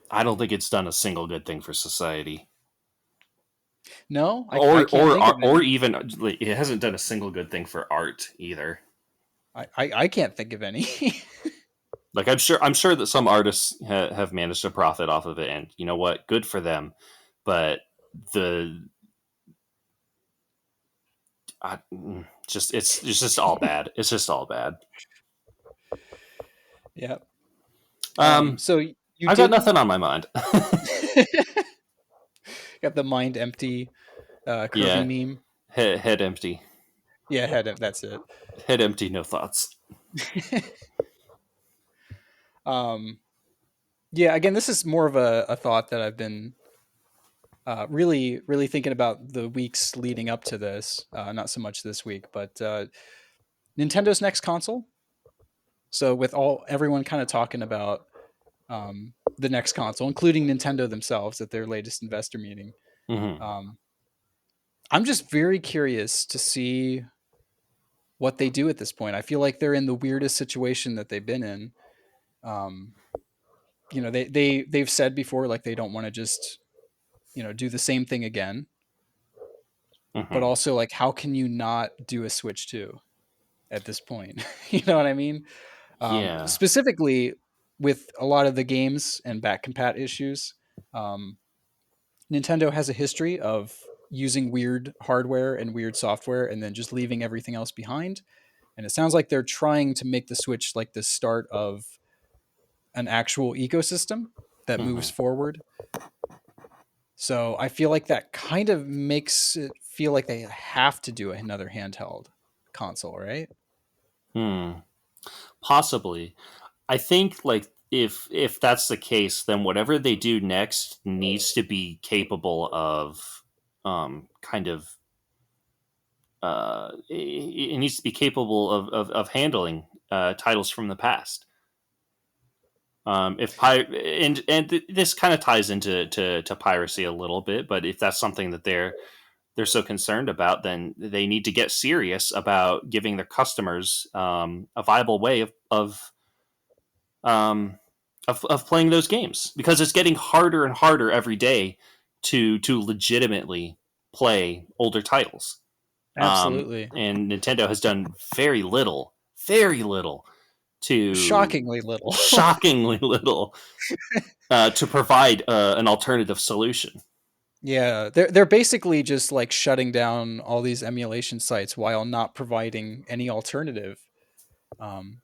I don't think it's done a single good thing for society, No, I or can't or think of or any. even like, it hasn't done a single good thing for art either. I can't think of any. Like I'm sure that some artists have managed to profit off of it, and you know what, good for them. But the just it's just all bad. It's just all bad. Yeah. Um, So you I've got didn't nothing on my mind. got the mind empty Kirby Yeah, meme. head empty, Yeah, that's it. head empty, no thoughts. um, yeah. Again, this is more of a thought that I've been really thinking about the weeks leading up to this. Not so much this week, but Nintendo's next console. So with everyone kind of talking about the next console, including Nintendo themselves at their latest investor meeting. Hmm. Um, I'm just very curious to see what they do at this point. I feel like they're in the weirdest situation that they've been in. Um, they've said before like they don't want to just do the same thing again, but Hmm. also like how can you not do a Switch 2 at this point? You know what I mean? Yeah. Specifically with a lot of the games and back compat issues. Um, Nintendo has a history of using weird hardware and weird software and then just leaving everything else behind. And it sounds like they're trying to make the Switch like the start of an actual ecosystem that moves Hmm. forward. So I feel like that kind of makes it feel like they have to do another handheld console, right? Hmm. Possibly. I think like if that's the case, then whatever they do next needs to be capable of kind of it needs to be capable of handling titles from the past. If this kind of ties into to piracy a little bit, but if that's something that they're so concerned about, then they need to get serious about giving their customers a viable way um, of playing those games, because it's getting harder and harder every day to legitimately play older titles. Absolutely. And Nintendo has done very little to Shockingly little. shockingly little to provide an alternative solution. Yeah, they're basically just like shutting down all these emulation sites while not providing any alternative. Um,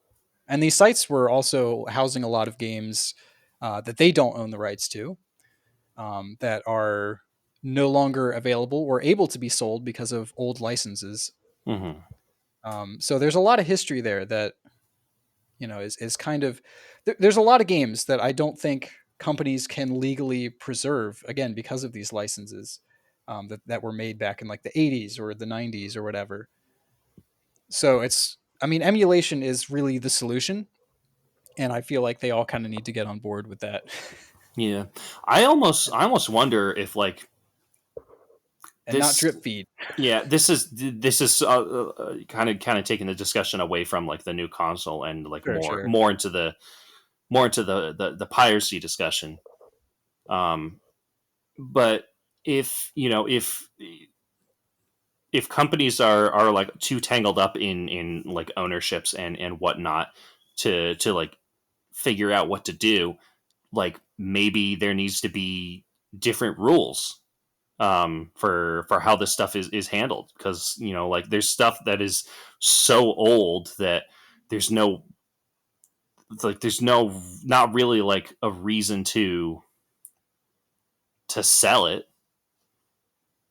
and these sites were also housing a lot of games that they don't own the rights to, that are no longer available or able to be sold because of old licenses. Mm-hmm. So there's a lot of history there that is kind of there's a lot of games that I don't think companies can legally preserve again because of these licenses, that were made back in like the 80s or the 90s or whatever. So I mean, emulation is really the solution, and I feel like they all kind of need to get on board with that. Yeah, I almost wonder if like And not this. drip feed. Yeah, this is kind of taking the discussion away from like the new console and like Sure, more sure. more into the piracy discussion. Um, but if companies are like too tangled up in like ownerships and whatnot to like figure out what to do, like maybe there needs to be different rules for how this stuff is handled, because like there's stuff that is so old that there's no there's no not really like a reason to sell it.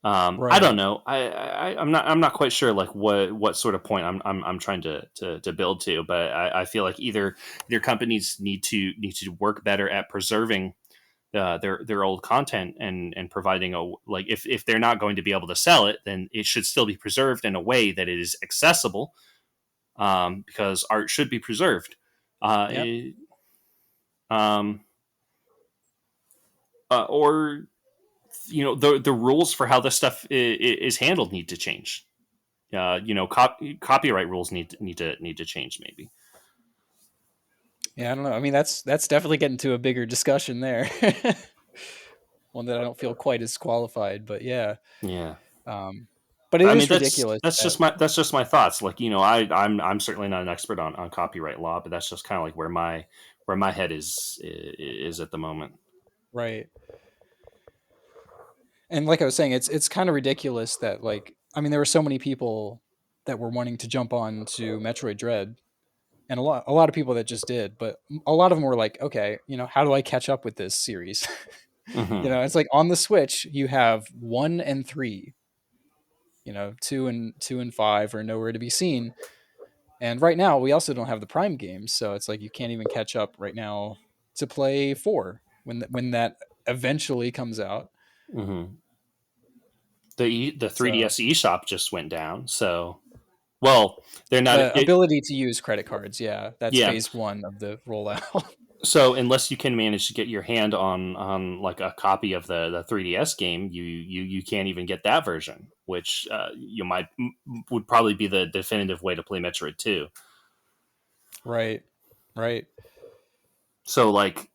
I don't Right. know. I'm not quite sure like what sort of point I'm trying to build to, but I feel like either companies need to work better at preserving their old content and providing a like if they're not going to be able to sell it, then it should still be preserved in a way that it is accessible, because art should be preserved. Yep. It, um, or the rules for how this stuff is handled need to change. Copyright rules need to change maybe. Yeah, I don't know. I mean, that's definitely getting to a bigger discussion there. One that I don't feel quite as qualified, but yeah. Yeah. Um, but it I mean, is that's ridiculous that's that just my thoughts. Like I'm certainly not an expert on copyright law, but that's just kind of like where my head is at the moment. right. And like I was saying, it's kind of ridiculous that like I mean there were so many people that were wanting to jump on to Metroid Dread, and a lot of people that just did, but a lot of them were like, okay, how do I catch up with this series? Hmm. It's like on the Switch you have 1 and 3, 2 and 5 are nowhere to be seen. And right now we also don't have the Prime games, so it's like you can't even catch up right now to play 4 when that eventually comes out. Hmm. The So 3DS eShop just went down, so well they're not the ability to use credit cards, yeah, that's yeah. phase 1 of the rollout. So unless you can manage to get your hand on like a copy of the 3DS game, you can't even get that version, which you might would probably be the definitive way to play Metroid 2. Right. Right. So like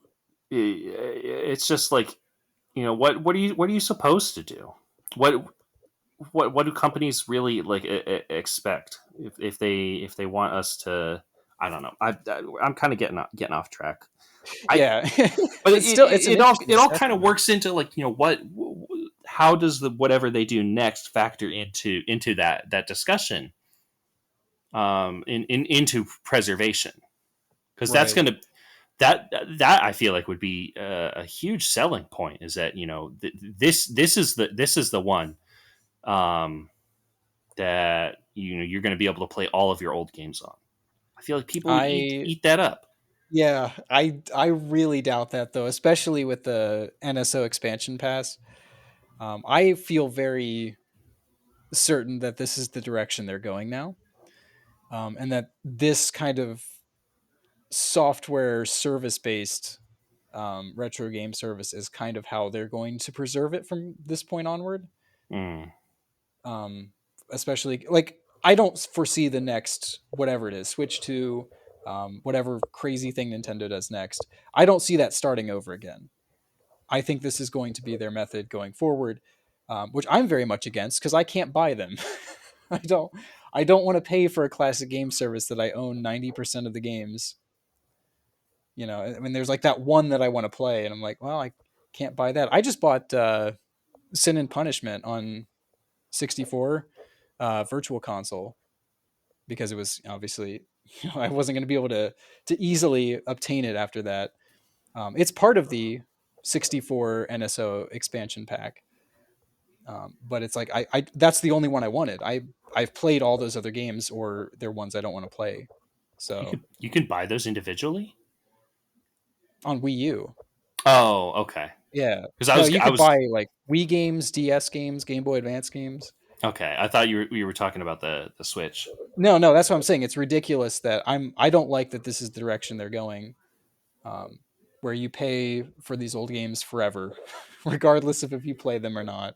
it's just like what are you supposed to do? What what do companies really like expect if they want us to? I don't know. I'm kind of getting off track. I Yeah. but it, It's still it, it's an it all interesting it all kind discussion of though. works into like what how does the whatever they do next factor into that discussion, into preservation, because that's Right. gonna that I feel like would be a huge selling point, is that this is the one, um, that you're going to be able to play all of your old games on. I feel like people would eat I eat that up. Yeah, I really doubt that though, especially with the NSO expansion pass. I feel very certain that this is the direction they're going now, and that this kind of software service based retro game service is kind of how they're going to preserve it from this point onward. Mm. Um, Especially like I don't foresee the next whatever it is, Switch to whatever crazy thing Nintendo does next. I don't see that starting over again. I think this is going to be their method going forward, which I'm very much against because I can't buy them. I don't. I don't want to pay for a classic game service that I own 90% of the games. You know, I mean, there's like that one that I want to play, and I'm like, well, I can't buy that. I just bought Sin and Punishment on 64 Virtual Console because it was obviously I wasn't going to be able to easily obtain it after that. It's part of the 64 NSO expansion pack, but it's like I that's the only one I wanted. I've played all those other games, or they're ones I don't want to play. So You can buy those individually. on Wii U, Oh, okay. yeah, Because no, you I could was buy like Wii games, DS games, Game Boy Advance games. okay. I thought you were talking about the Switch. No, no, that's what I'm saying. It's ridiculous that I don't like that this is the direction they're going, um, where you pay for these old games forever, regardless of if you play them or not.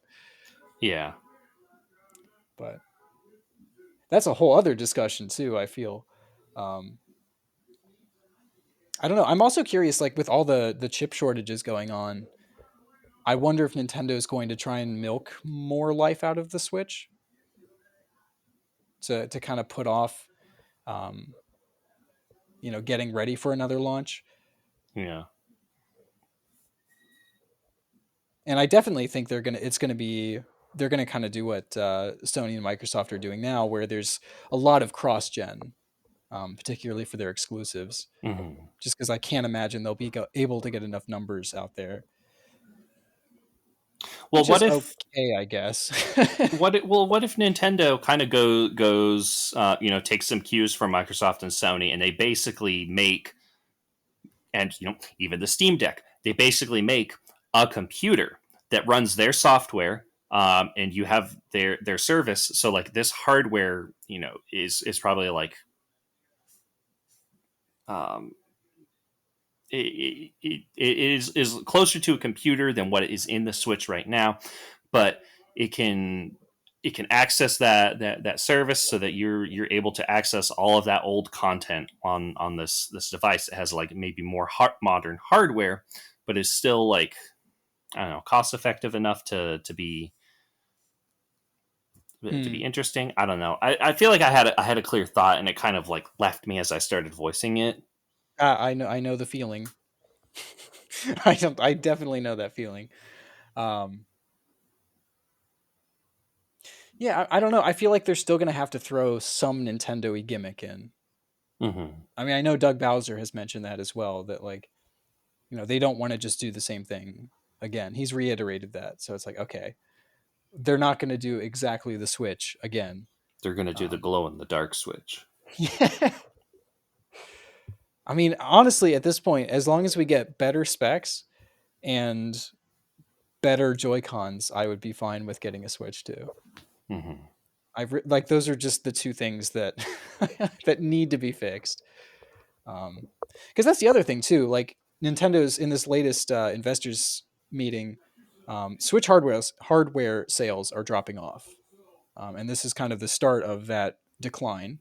Yeah. But that's a whole other discussion too. I feel. Um, I don't know. I'm also curious, like with all the chip shortages going on, I wonder if Nintendo is going to try and milk more life out of the Switch to kind of put off, um, getting ready for another launch. Yeah. And I definitely think they're gonna kind of do what Sony and Microsoft are doing now, where there's a lot of cross gen, particularly for their exclusives. Hmm. Just because I can't imagine they'll be able to get enough numbers out there, Well, which what is if okay, I guess. what if Nintendo kind of goes takes some cues from Microsoft and Sony, and they basically make, and even the Steam Deck, they basically make a computer that runs their software, and you have their service. So like this hardware, is probably like um, it is closer to a computer than what is in the Switch right now, but it can it can access that service so that you're able to access all of that old content on this device. It has like maybe more modern hardware, but is still like, I don't know, cost effective enough to Hmm. be interesting. I don't know. I feel like I had a clear thought, and it kind of like left me as I started voicing it. I know the feeling. I definitely know that feeling. Um, yeah, I don't know. I feel like they're still gonna have to throw some Nintendo-y gimmick in. Hmm. I mean, I know Doug Bowser has mentioned that as well. That like they don't want to just do the same thing again. He's reiterated that, so it's like okay, they're not going to do exactly the Switch again. They're gonna do the Um, glow in the dark Switch. yeah. I mean, honestly, at this point, as long as we get better specs and better Joy Cons, I would be fine with getting a Switch too. Hmm. Like those are just the two things that that need to be fixed. Because that's the other thing too. Like Nintendo's in this latest investors meeting, Switch hardware sales are dropping off, and this is kind of the start of that decline.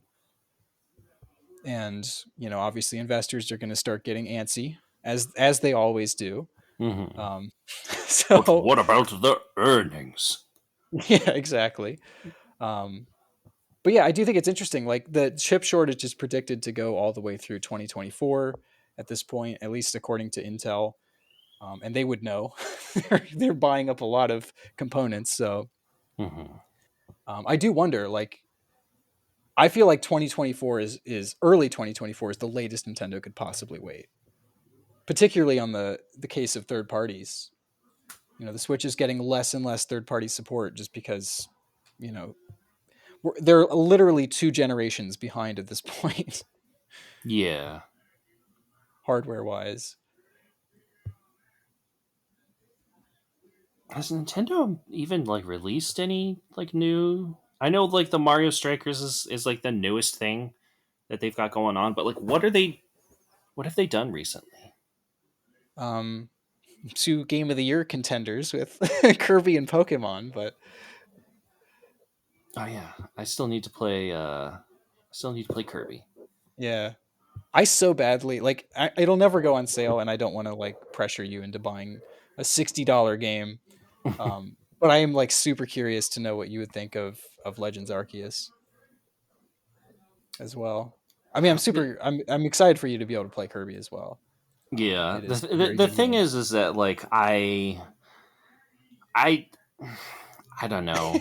And obviously, investors are going to start getting antsy as they always do. Hmm. Um, But so what about the earnings? yeah, exactly. Um, but yeah, I do think it's interesting. Like the chip shortage is predicted to go all the way through 2024 at this point, at least according to Intel. And they would know they're buying up a lot of components. So Hmm. I do wonder. Like, I feel like 2024 is early 2024 is the latest Nintendo could possibly wait, particularly on the case of third parties. The Switch is getting less and less third party support just because you know they're literally two generations behind at this point, Yeah. hardware wise. Has Nintendo even like released any like new? I know like the Mario Strikers is like the newest thing that they've got going on, but like what are they? What have they done recently? Um, two Game of the Year contenders with Kirby and Pokemon, but Oh yeah, I still need to play. I still need to play Kirby. yeah, I so badly like it'll never go on sale, and I don't want to like pressure you into buying a $60 game. But I am like super curious to know what you would think of Legends Arceus as well. I mean, I'm excited for you to be able to play Kirby as well. Yeah, It the, is a the very the good thing game. is that like I I don't know.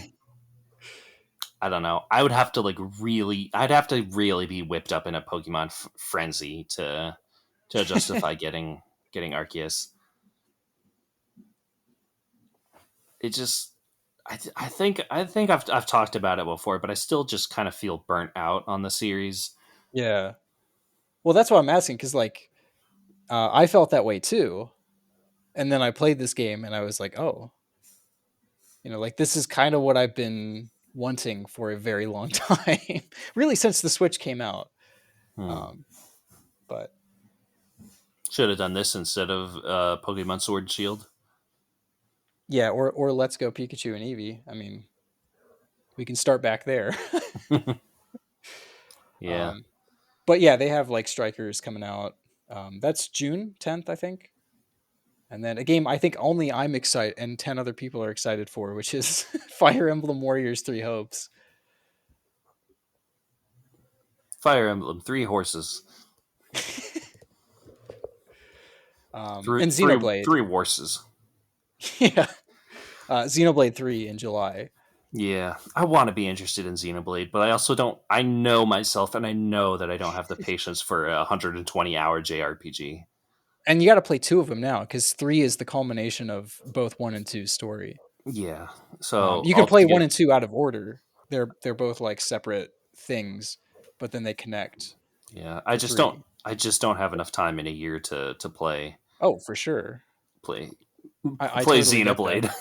I don't know. I would have to like really. I'd have to really be whipped up in a Pokemon frenzy to justify getting Arceus. It just. I think I've talked about it before, but I still just kind of feel burnt out on the series. Yeah. Well, that's why I'm asking because like I felt that way too, and then I played this game and I was like, oh, like this is kind of what I've been wanting for a very long time, really since the Switch came out. Hmm. Um, but Should have done this instead of Pokemon Sword and Shield. yeah, or Let's Go Pikachu and Eevee. I mean, we can start back there. Yeah. um, but yeah, they have like Strikers coming out. That's June 10th, I think. And then a game I think only I'm excited and 10 other people are excited for, which is Fire Emblem Warriors Three Hopes. Fire Emblem, three horses, And Xenoblade. three horses. Yeah. Xenoblade 3 in July. Yeah, I want to be interested in Xenoblade, but I also don't. I know myself, and I know that I don't have the patience for a 120-hour JRPG. And you got to play two of them now because 3 is the culmination of both 1 and 2's story. Yeah, so You can play 1 altogether, and 2 out of order. They're both like separate things, but then they connect yeah, for 3. I just don't have enough time in a year to Oh, for sure. play I play totally get that.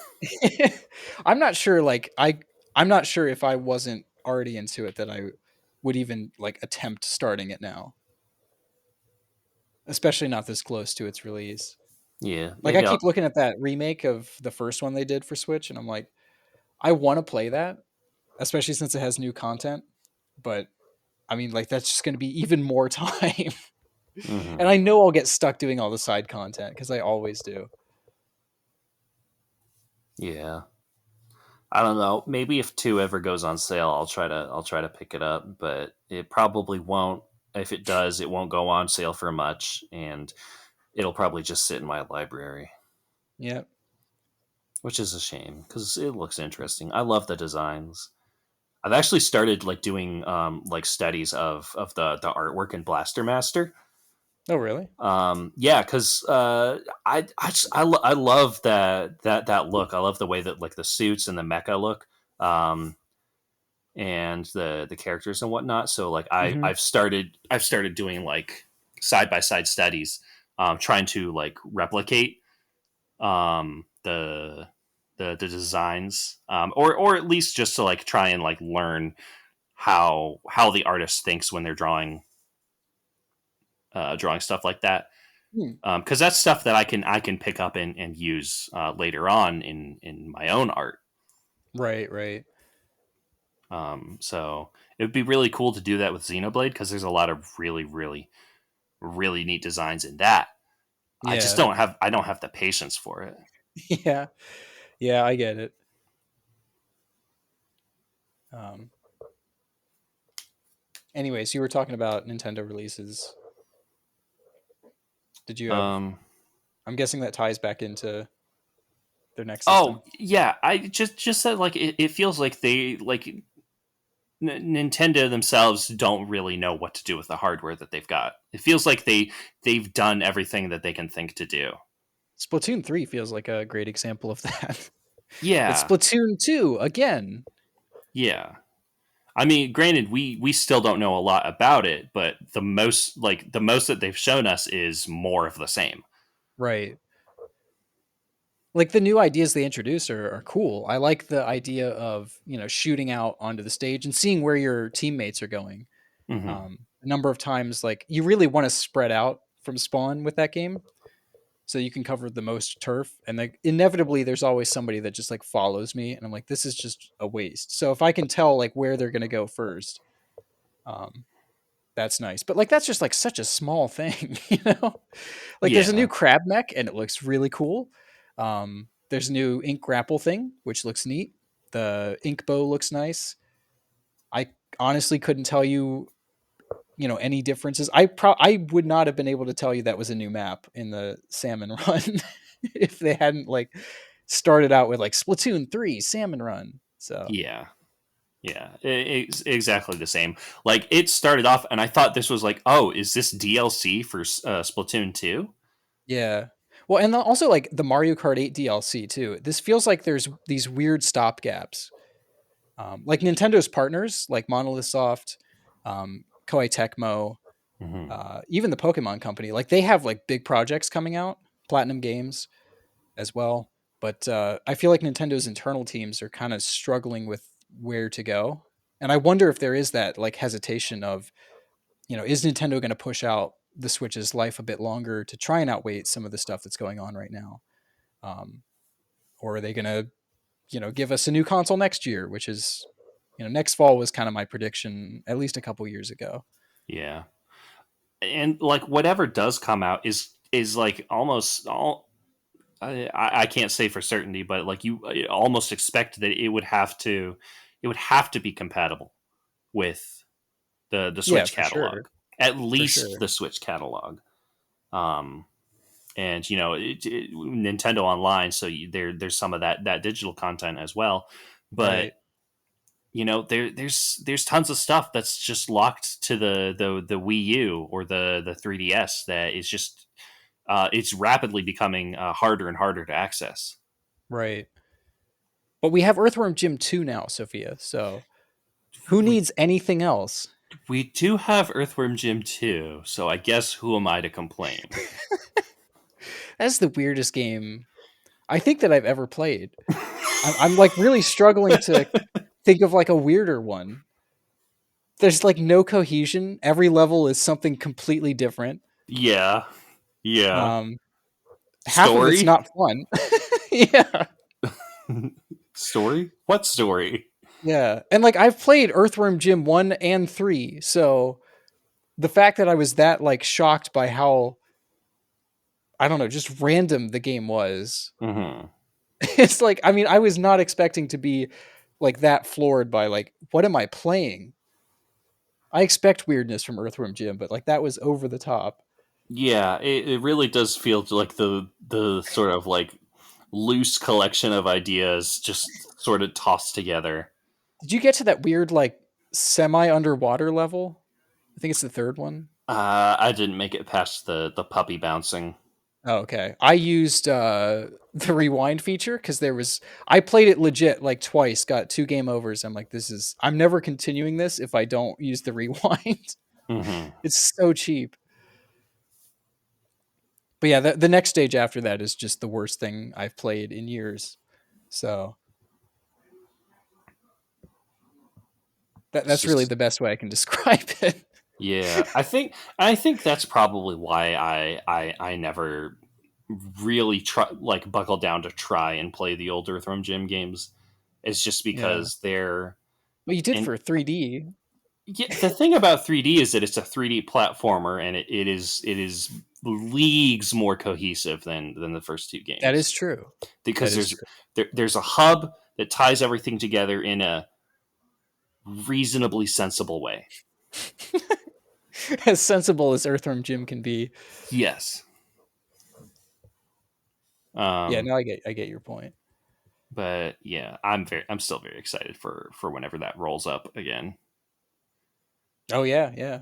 Xenoblade. I'm not sure like I'm not sure if I wasn't already into it that I would even like attempt starting it now, especially not this close to its release. Yeah, Like I maybe keep I'll. looking at that remake of the first one they did for Switch and I'm like I want to play that, especially since it has new content, but I mean like that's just going to be even more time. And Mhm. I know I'll get stuck doing all the side content cuz I always do. Yeah, I don't know. Maybe if two ever goes on sale, I'll try to pick it up, but it probably won't. If it does, it won't go on sale for much, and it'll probably just sit in my library, Yeah. which is a shame because it looks interesting. I love the designs. I've actually started like doing like studies of the artwork in Blaster Master. Oh really? Yeah, because I love that look. I love the way that like the suits and the mecha look. Um, and the characters and whatnot. So like Mhm. I've started doing like side by side studies, trying to like replicate the designs, or at least just to like try and like learn how the artist thinks when they're drawing stuff like that. Hmm. Because that's stuff that I can pick up and use later on in my own art. Right, right. So it would be really cool to do that with Xenoblade because there's a lot of really neat designs in that. Yeah. I don't have the patience for it. Yeah. Yeah, I get it. Um, anyways, you were talking about Nintendo releases. Did you have? Um, I'm guessing that ties back into their next oh system. yeah, I just said like it feels like they like Nintendo themselves don't really know what to do with the hardware that they've got. It feels like they've done everything that they can think to do. Splatoon 3 feels like a great example of that. It's Yeah, Splatoon 2 again. yeah. I mean, granted, we still don't know a lot about it, but the most that they've shown us is more of the same. Right. Like the new ideas they introduce are cool. I like the idea of, shooting out onto the stage and seeing where your teammates are going. Hmm. A number of times, like you really want to spread out from spawn with that game, so you can cover the most turf. And like inevitably, there's always somebody that just like follows me, and I'm like, this is just a waste. So if I can tell like where they're gonna go first, um, that's nice. But like that's just like such a small thing, you know. Like there's a new Yeah. crab mech, and it looks really cool. There's a new ink grapple thing, which looks neat. The ink bow looks nice. I honestly couldn't tell you, you know, any differences. I would not have been able to tell you that was a new map in the Salmon Run if they hadn't like started out with like Splatoon 3 Salmon Run. So Yeah. Yeah, it's exactly the same. Like it started off, and I thought this was like, oh, is this DLC for Splatoon 2? yeah. Well, and also like the Mario Kart 8 DLC too. This feels like there's these weird stop gaps. Like Nintendo's partners, like Monolith Soft, Koei Tecmo, Hmm. even the Pokemon Company, like they have like big projects coming out, Platinum Games as well. But I feel like Nintendo's internal teams are kind of struggling with where to go, and I wonder if there is that like hesitation of, you know, is Nintendo going to push out the Switch's life a bit longer to try and outweigh some of the stuff that's going on right now, or are they going to, you know, give us a new console next year, which is, you know, next fall was kind of my prediction at least a couple years ago. Yeah, and like whatever does come out is like almost all. I can't say for certainty, but like you almost expect that it would have to be compatible with the Yeah, Switch for sure, catalog, at for least sure. the Switch catalog. Um, and you know Nintendo Online, so there's some of that digital content as well. But Right, you know there's tons of stuff that's just locked to the Wii U or the 3DS that is just it's rapidly becoming harder and harder to access. right. But we have Earthworm Jim 2 now, Sophia. So who We needs anything else? we do have Earthworm Jim 2, so I guess who am I to complain? That's the weirdest game I think that I've ever played. I'm like really struggling to think of like a weirder one. There's like no cohesion. Every level is something completely different. Yeah, yeah. Um, Half of it's Story? not fun. Yeah. Story? What story? Yeah. And like I've played Earthworm Jim 1 and 3, so the fact that I was that like shocked by how, I don't know, just random the game was. Hmm. It's like, I mean, I was not expecting to be like that floored by like what am I playing? I expect weirdness from Earthworm Jim, but like that was over the top. Yeah, it really does feel like the sort of like loose collection of ideas just sort of tossed together. Did you get to that weird like semi underwater level? I think it's the third one. I didn't make it past the puppy bouncing. Oh, okay. I used the rewind feature because there was, I played it legit like twice, got 2 game overs. I'm like, this is, I'm never continuing this if I don't use the rewind. Hmm. It's so cheap. But yeah, the next stage after that is just the worst thing I've played in years. So It's that's really just the best way I can describe it. yeah. I think that's probably why I never really try like buckle down to try and play the old Earthworm Jim games. It's just Yeah. because they're Well, you did and for 3D. yeah, the thing about 3D is that it's a 3D platformer, and it is leagues more cohesive than the first two That games is true. That because is there's a hub that ties everything together in a reasonably sensible way. true. As sensible as Earthworm Jim can be. Yes. Yeah, Um, no, I get your point. but yeah, I'm still very excited for whenever that rolls up again. Oh yeah, yeah.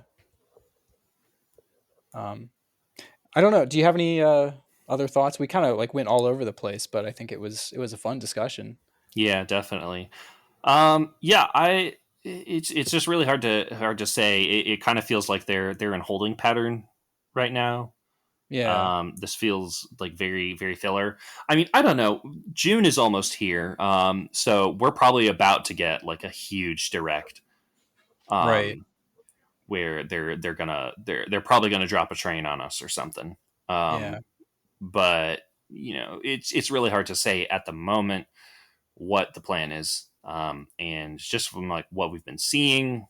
Um, I don't know. Do you have any other thoughts? We kind of like went all over the place, but I think it was a fun discussion. Yeah, definitely. Yeah, it's just really hard to say. It kind of feels like they're in holding pattern right now. Yeah, This feels like very filler. I mean, I don't know. June is almost here, so we're probably about to get like a huge direct. right. Um, where they're probably gonna drop a train on us or something. Yeah. But it's really hard to say at the moment what the plan is. And just from like what we've been seeing,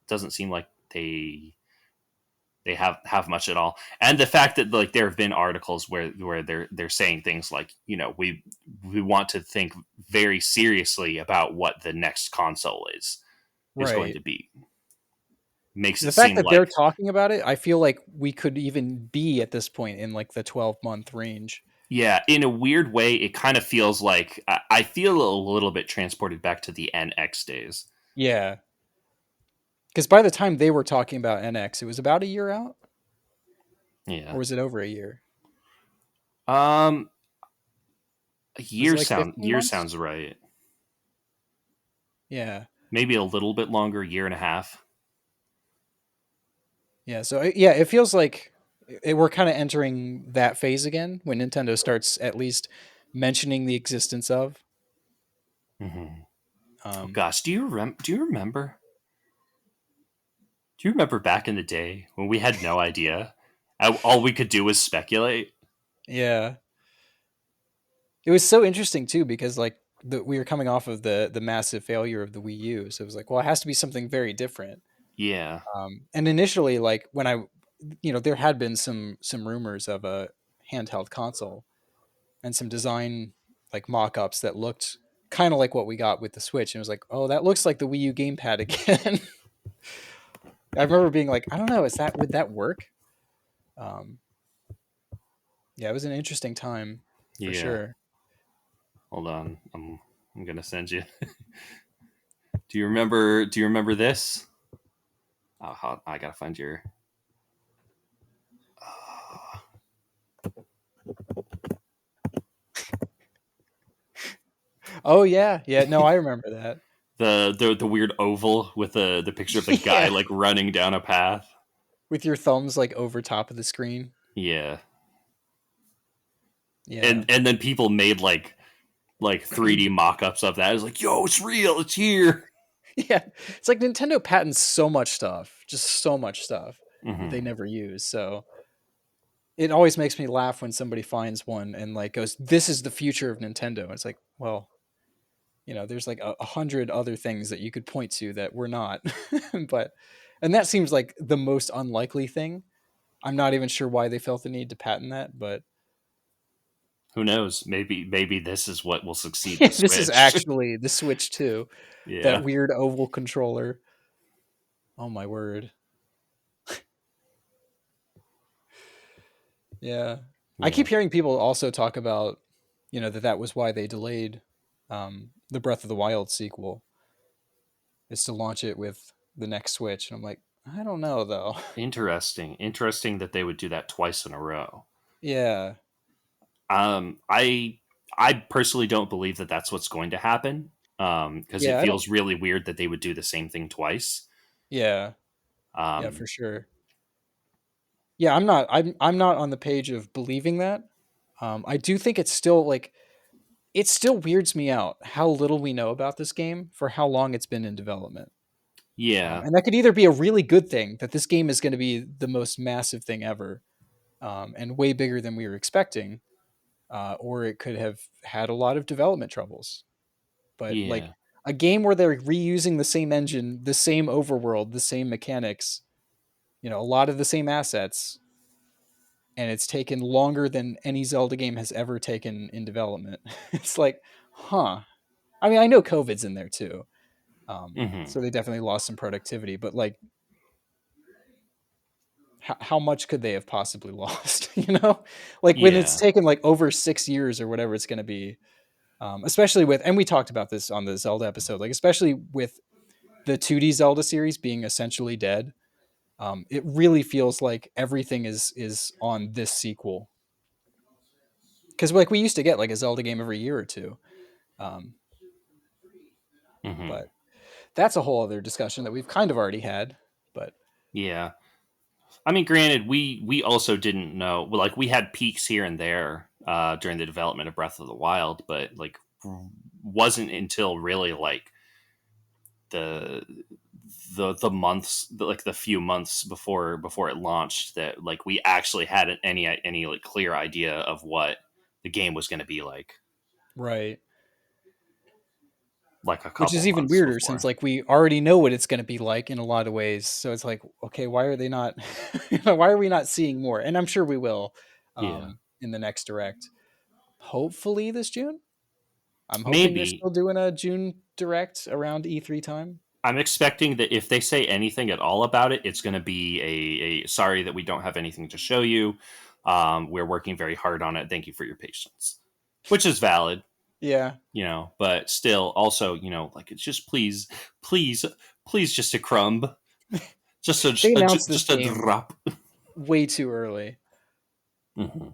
doesn't seem like they have much at all. And the fact that like there have been articles where they're saying things like, we want to think very seriously about what the next console is going Right. to be, makes it The fact seem that they're like, talking about it, I feel like we could even be at this point in like the 12-month range. yeah, in a weird way it kind of feels like I feel a little bit transported back to the NX days. Yeah. Because by the time they were talking about NX, it was about a year out, Yeah. or was it over a year? um a Was it year like sound 15 year months? sounds right. Yeah. Maybe a little bit longer, year and a half. Yeah. So yeah, it feels like we're kind of entering that phase again when Nintendo starts at least mentioning the existence of. Hmm. Oh Um, gosh, do you remember back in the day when we had no idea? All we could do was speculate. yeah. It was so interesting too because like we were coming off of the massive failure of the Wii U, so it was like, well, it has to be something very different. Yeah. And initially, like when there had been some rumors of a handheld console and some design like mock-ups that looked kind of like what we got with the Switch, and it was like, oh, that looks like the Wii U gamepad again. I remember being like, I don't know, would that work? Um, yeah, it was an interesting time for Yeah. sure. Hold on. I'm gonna send you. Do you remember this? Oh, I gotta find your. Uh, Oh yeah, yeah. No, I remember that. the weird oval with the picture of the guy Yeah, like running down a path. with your thumbs like over top of the screen. Yeah. Yeah. And then people made like 3D mock-ups of that. It's like, yo, it's real, it's here. Yeah, it's like Nintendo patents so much stuff, just so much stuff that they Hmm. never use. So it always makes me laugh when somebody finds one and like goes, "This is the future of Nintendo." And it's like, well, there's like a hundred other things that you could point to that we're not, but and that seems like the most unlikely thing. I'm not even sure why they felt the need to patent that, but Who knows? Maybe this is what will succeed the this is Switch. actually the Switch 2, that Yeah. weird oval controller. Oh my word. Yeah. I Yeah. keep hearing people also talk about, that was why they delayed the Breath of the Wild sequel, is to launch it with the next Switch. And I'm like, I don't know though. Interesting that they would do that twice in a row. Yeah. I personally don't believe that that's what's going to happen. Because it Yeah, I don't feels really weird that they would do the same thing twice. yeah. Yeah, Um, for sure. Yeah, I'm not on the page of believing that. I do think it's still like it still weirds me out how little we know about this game for how long it's been in development. yeah, And that could either be a really good thing that this game is going to be the most massive thing ever, and way bigger than we were expecting, or it could have had a lot of development troubles. But like yeah, a game where they're reusing the same engine, the same overworld, the same mechanics, a lot of the same assets, and it's taken longer than any Zelda game has ever taken in development. It's like, huh. I mean, I know COVID's in there too, hmm, so they definitely lost some productivity. But like, how much could they have possibly lost? Like when it's yeah, taken like over 6 years or whatever it's going to be, especially with, and we talked about this on the Zelda episode, like especially with the 2D Zelda series being essentially dead. It really feels like everything is on this sequel, because like we used to get like a Zelda game every year or two. Um, hmm, but that's a whole other discussion that we've kind of already had. But yeah. I mean, granted, we also didn't know. Well, like we had peaks here and there during the development of Breath of the Wild, but like wasn't until really like the the months, like the few months before it launched, that like we actually had any like clear idea of what the game was going to be Right. like a Which couple is even months weirder since before. like we already know what it's going to be like in a lot of ways. So it's like, okay, why are they not? Why are we not seeing more? And I'm sure we will Yeah, in the next direct. Hopefully this June. I'm hoping they're maybe. still doing a June direct around E3 time. I'm expecting that if they say anything at all about it, it's going to be a sorry that we don't have anything to show you. We're working very hard on it. Thank you for your patience, which is valid, Yeah, but still, also, like it's just please, please, just a crumb, they announced this just a game drop. way too early, Hmm.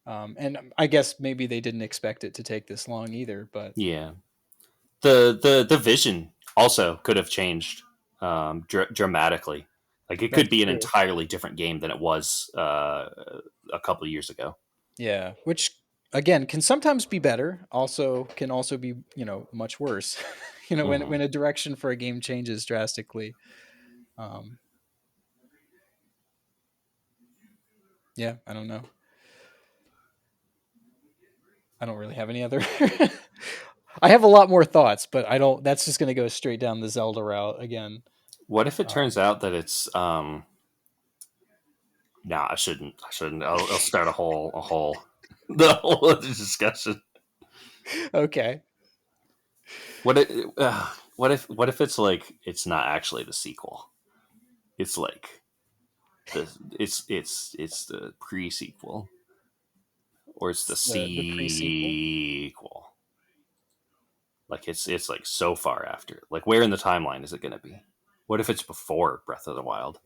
and I guess maybe they didn't expect it to take this long either. But Yeah, the vision also could have changed dramatically. Like it could that's be an true. entirely different game than it was a couple of years ago. Yeah, which again can sometimes be better. Also, can also be much worse. When Hmm. a direction for a game changes drastically. Um, yeah, I don't know. I don't really have any other. I have a lot more thoughts, but I don't. That's just going to go straight down the Zelda route again. What if it Um, turns out that it's nah, I shouldn't. I'll start a whole the whole other discussion. okay. What if what if it's like it's not actually the sequel? It's like the it's the pre sequel, or it's the It's the pre sequel. sequel. Like it's like so far after. Like where in the timeline is it going to be? What if it's before Breath of the Wild?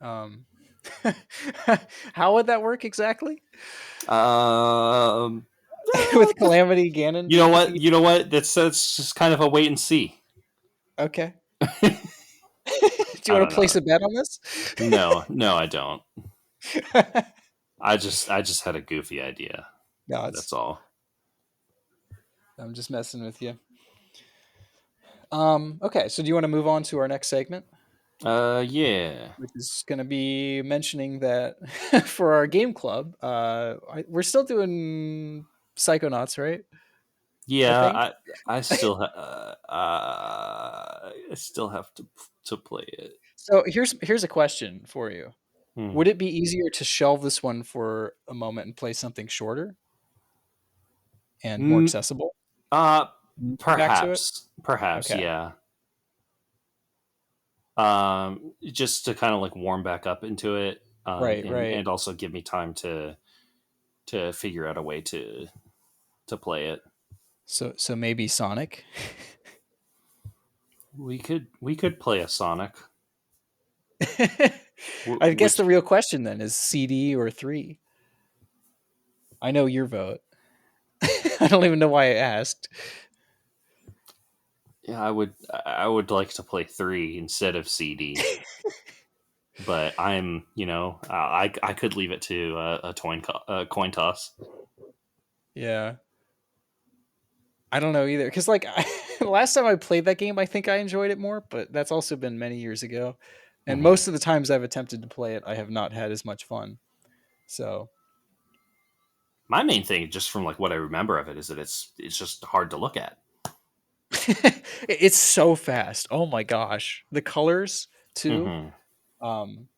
Um, how would that work exactly? Um, With Calamity Ganon you know being what? You know what? That's just kind of a wait and see. okay. Do you I want don't to know. place a bet on this? No, I don't. I just had a goofy idea. No, That's all. I'm just messing with you. Okay, so do you want to move on to our next segment, Yeah. which is going to be mentioning that for our game club, we're still doing Psychonauts, right? I Yeah, think. I still have to play it. So here's a question for you. Hmm. Would it be easier to shelve this one for a moment and play something shorter and more Mm, accessible? uh Come back to it. perhaps, Okay. yeah. Just to kind of like warm back up into it, Right. Right. and also give me time to figure out a way to play it. So maybe Sonic. We could play a Sonic, I guess the which real question then is CD or 3. I know your vote. I don't even know why I asked. yeah, I would like to play 3 instead of CD. But I'm, I could leave it to a coin toss. Yeah. I don't know either cuz like the last time I played that game I think I enjoyed it more, but that's also been many years ago. And Hmm. most of the times I've attempted to play it, I have not had as much fun. So, My main thing, just from like what I remember of it, is that it's just hard to look at. it's so fast. Oh my gosh. The colors too. Hmm. Um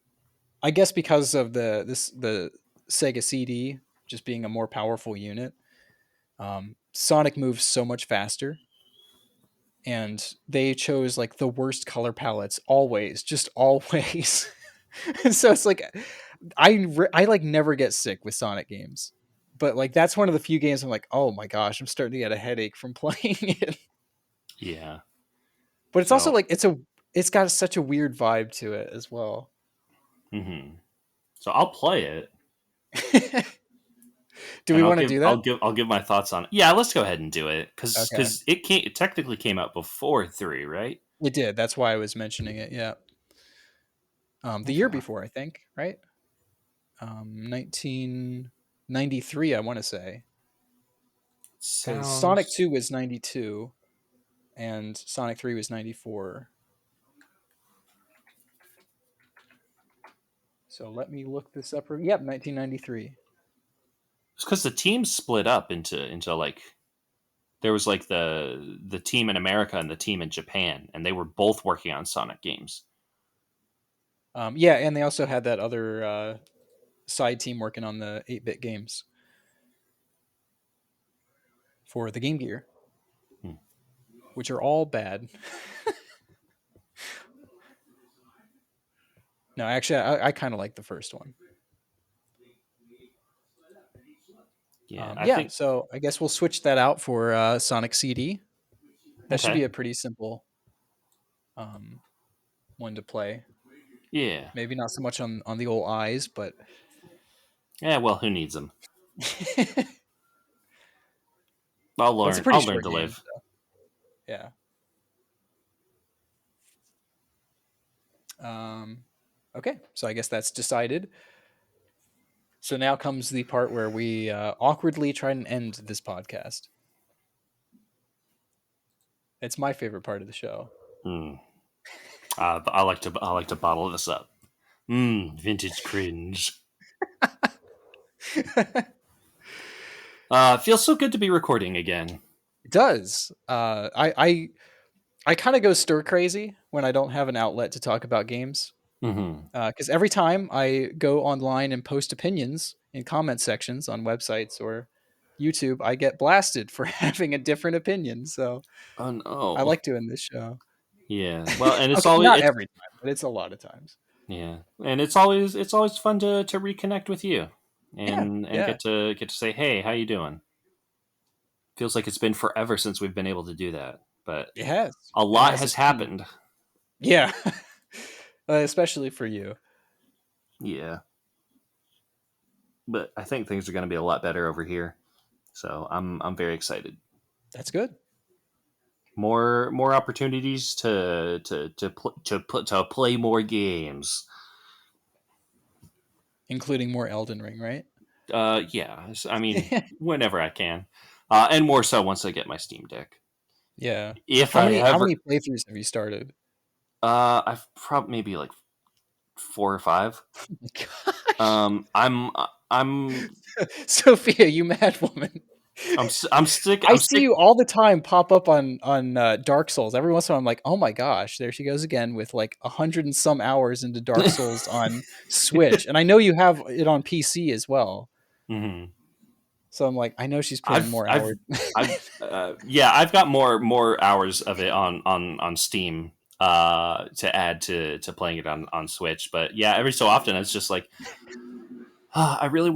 I guess because of the Sega CD just being a more powerful unit, Sonic moves so much faster, and they chose like the worst color palettes always, just always. And so it's like I like never get sick with Sonic games, but like that's one of the few games I'm like, oh my gosh, I'm starting to get a headache from playing it. Yeah. But it's also So, like it's got such a weird vibe to it as well. hmm so I'll play it, Do we and want to do that? I'll give my thoughts on it. Yeah, let's go ahead and do it Okay, because it technically came out before 3, right? it did. That's why I was mentioning it. Yeah, the year Okay. before, I think, right? 1993, I want to say, because Sonic Sounds 2 was 92, and Sonic 3 was 94. So let me look this up. Yep, 1993. It's because the teams split up into like there was like the team in America and the team in Japan, and they were both working on Sonic games. Yeah, and they also had that other side team working on the 8-bit games for the Game Gear, Hmm. which are all bad. No, actually, I kind of like the first one. Yeah, I Yeah, think so I guess we'll switch that out for Sonic CD. That should okay. be a pretty simple um, one to play. Yeah, Maybe not so much on the old eyes, but yeah. Well, who needs them? but I'll it's a learn. pretty I'll learn short to game. live. So yeah. Okay, so I guess that's decided. So now comes the part where we awkwardly try and end this podcast. It's my favorite part of the show. Hmm. I like to bottle this up. Vintage cringe. It Feels so good to be recording again. does. I kind of go stir crazy when I don't have an outlet to talk about games. Mm-hmm. Because every time I go online and post opinions in comment sections on websites or YouTube, I get blasted for having a different opinion. So Oh I no. like doing this show. Yeah. Well, and it's Okay, always not it's every time, but it's a lot of times. yeah, and it's always fun to reconnect with you, Yeah, and yeah, get to say, hey, how you doing? Feels like it's been forever since we've been able to do that, but it has. a It lot has. has It's been, happened. yeah, especially for you. Yeah, but I think things are going to be a lot better over here, so I'm very excited. That's good. More opportunities to play more games. Including more Elden Ring, right? Yeah, I mean whenever I can, and more so once I get my Steam Deck. Yeah. If How I many how ever, many playthroughs have you started? I've probably maybe like 4 or 5. Oh my gosh. I'm Sophia, you mad woman. I'm stick I I'm see stick. you all the time pop up on Dark Souls. Every once in a while, I'm like, oh my gosh, there she goes again with like 100 and some hours into Dark Souls on Switch, and I know you have it on PC as well. Mhm. So I'm like, I know she's putting I've more I've hours. I've yeah, I've got more hours of it on Steam to add to playing it on Switch. But yeah, every so often it's just like I really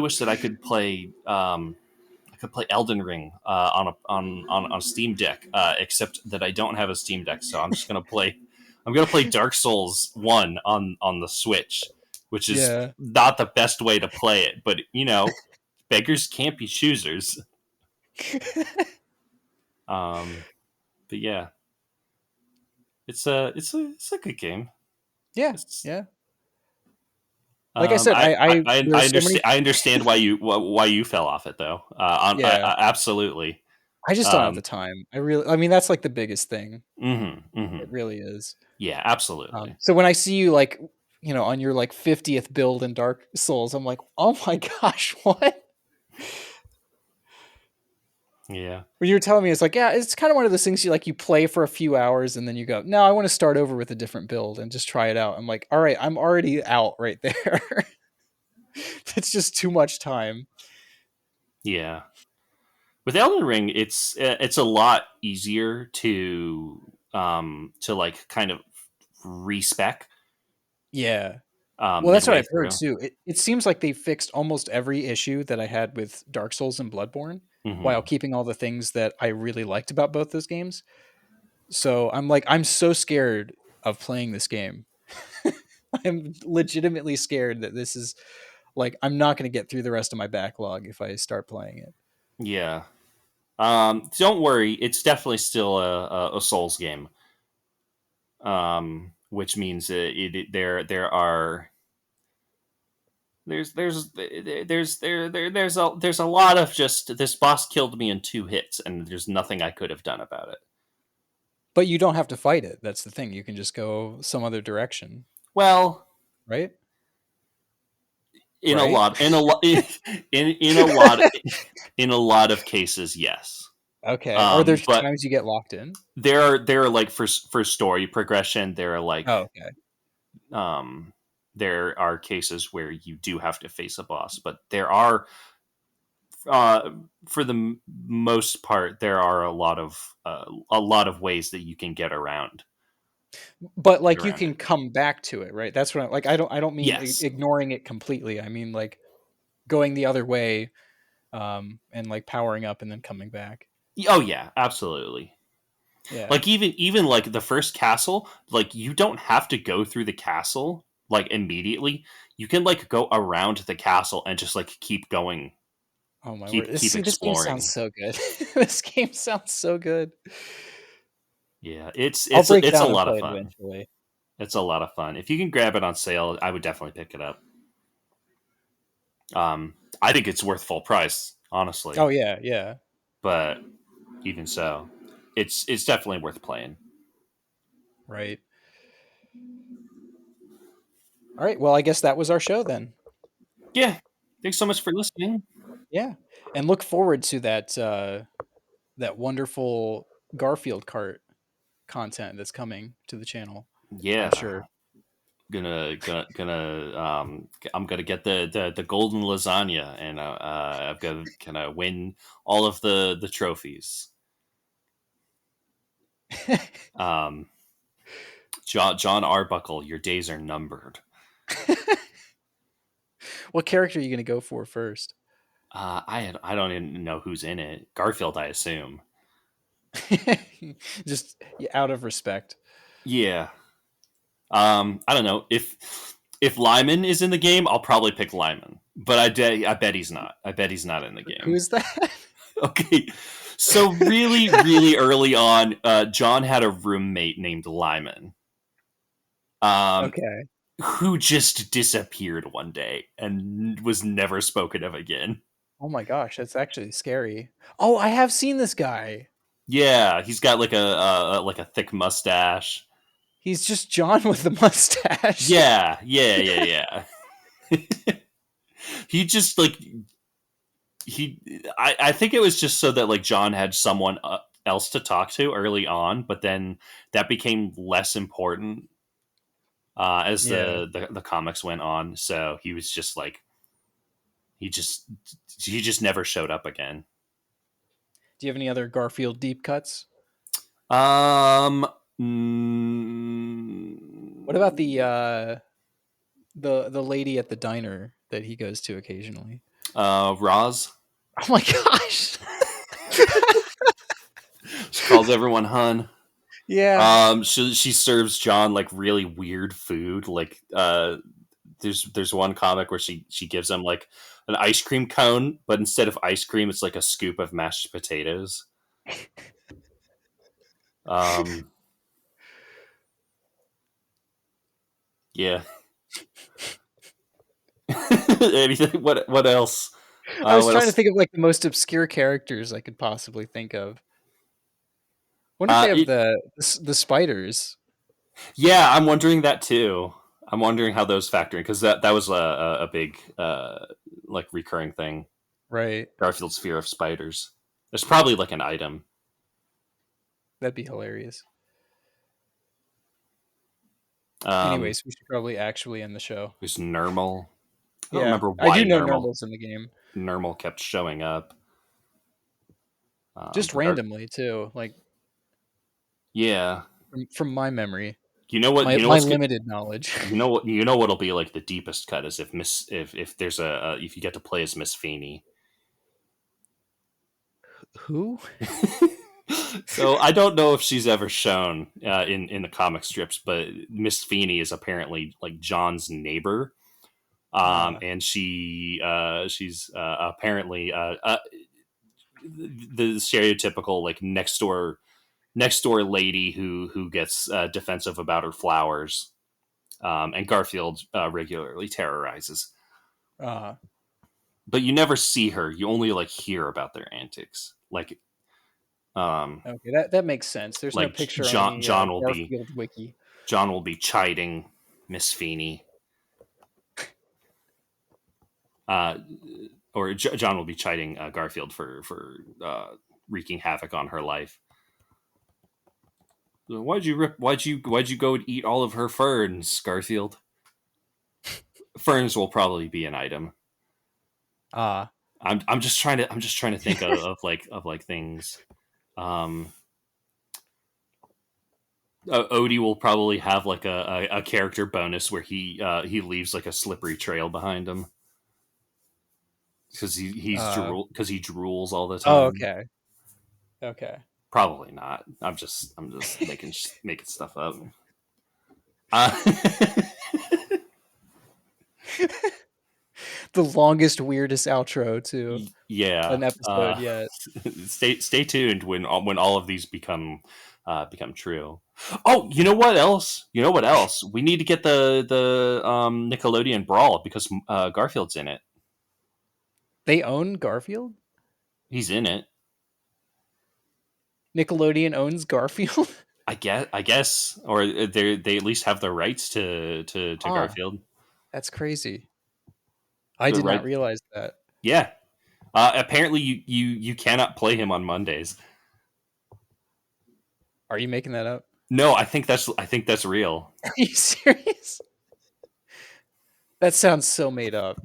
wish that I could play Elden Ring on a Steam Deck, except that I don't have a Steam Deck, so I'm just gonna play. I'm gonna play Dark Souls 1 on the Switch, which is Yeah. not the best way to play it, but beggars can't be choosers. Um, but yeah, it's a good game. Yeah, It's yeah. Like I said, I there are I so many. understand why you fell off it though. Yeah, Absolutely. I just don't have the Um, time. I mean, that's like the biggest thing. It hmm. really is. Yeah, absolutely. So when I see you like, on your like 50th build in Dark Souls, I'm like, oh my gosh, what? Yeah. When you were telling me, it's like, yeah, it's kind of one of those things you play for a few hours and then you go, no, I want to start over with a different build and just try it out. I'm like, all right, I'm already out right there. It's just too much time. Yeah. With Elden Ring, it's a lot easier to like kind of respec Yeah. Well, that's what midway I've heard through. too. It seems like they fixed almost every issue that I had with Dark Souls and Bloodborne while Hmm. keeping all the things that I really liked about both those games. So I'm like, I'm so scared of playing this game. I'm legitimately scared that this is like, I'm not going to get through the rest of my backlog if I start playing it. Yeah. Don't worry, it's definitely still a Souls game. Which means there are there's a lot of just this boss killed me in 2 hits and there's nothing I could have done about it. But you don't have to fight it. That's the thing. You can just go some other direction, Well, right? in a Right? lot, in a lot, in a lot, in a lot of cases, yes. Okay. Are there But times you get locked in? there are like for story progression, there are like Oh, okay. um, there are cases where you do have to face a boss, but there are for the most part there are a lot of ways that you can But get like you around can it. come back to it, right? That's what like I don't mean Yes. ignoring it completely. I mean like going the other way and like powering up and then coming back. Oh yeah, absolutely. Yeah. Like even like the first castle, like you don't have to go through the castle like immediately. You can like go around the castle and just like keep going, Oh my word. keep See, this game sounds exploring. so good. This game sounds so good. Yeah, I'll break it's a down and lot play of it fun. eventually. It's a lot of fun. If you can grab it on sale, I would definitely pick it up. I think it's worth full price, Oh honestly. yeah, yeah. But even so, it's definitely worth playing. Right. All right. Well, I guess that was our show then. Yeah. Thanks so much for listening. Yeah. And look forward to that wonderful Garfield cart content that's coming to the channel, I'm Yeah. sure. I'm gonna get the golden lasagna, and I'm gonna win all of the trophies. Um, John Arbuckle, your days are numbered. What character are you going to go for first? I don't even know who's in it. Garfield, I assume. Just out of respect. Yeah. I don't know if Lyman is in the game. I'll probably pick Lyman, but I bet he's not. I bet he's not in the game. Who's that? Okay. So really early on, John had a roommate named Lyman, um, Okay. who just disappeared one day and was never spoken of again. Oh my gosh, that's actually scary. Oh, I have seen this guy. Yeah, he's got like a thick mustache. He's just John with the mustache. Yeah. He just like he I think it was just so that like John had someone else to talk to early on, but then that became less important as Yeah. the comics went on. So he was just like he just he just never showed up again. Do you have any other Garfield deep cuts? Um, What about mm, the lady at the diner that he goes to occasionally? Roz. Oh my gosh. She calls everyone hun. Yeah. She serves John like really weird food. Like there's one comic where she gives him like an ice cream cone, but instead of ice cream, it's like a scoop of mashed potatoes. Um, yeah. Anything? What else? I was What trying to else? think of like the most obscure characters I could possibly think of. Wonder if they have It, the spiders, yeah, I'm wondering that too. I'm wondering how those factor in because that was a big like recurring thing. right? Garfield's fear of spiders. There's probably like an item. That'd be hilarious. Um, Anyways, we should probably actually end the show. there's Nermal. I don't Yeah, remember I do why know Normal's in the game, Nermal kept showing up. just But there, randomly too, like yeah, from my memory, you know what? my You know my what's good. limited knowledge. You know what? You know what'll be like the deepest cut is if there's if you get to play as Miss Feeney. Who? So I don't know if she's ever shown in the comic strips, but Miss Feeney is apparently like John's neighbor, Uh, and she's apparently the stereotypical like next door lady who gets defensive about her flowers, and Garfield regularly terrorizes. uh, But you never see her; you only like hear about their antics. Like Okay, that makes sense. There's no Like picture on John the John will be Garfield wiki. John will be chiding Miss Feeney, uh, or John will be chiding Garfield for wreaking havoc on her life. Why'd you rip? Why'd you go and eat all of her ferns, Garfield? Ferns will probably be an item. Ah, I'm just trying to think of things. Um, Odie will probably have like a character bonus where he leaves like a slippery trail behind him because uh, he drools all the oh, time. okay, okay. Probably not. I'm just making stuff up. Uh, The longest, weirdest outro to yeah. an episode yet. Stay tuned when all of these become true. Oh, you know what else? You know what else? We need to get the Nickelodeon Brawl because Garfield's in it. They own Garfield. He's in it. Nickelodeon owns Garfield. I guess, or they at least have the rights to Huh. Garfield. That's crazy. I The did not right, realize that. yeah. Apparently, you cannot play him on Mondays. Are you making that up? No, I think that's real. Are you serious? That sounds so made up.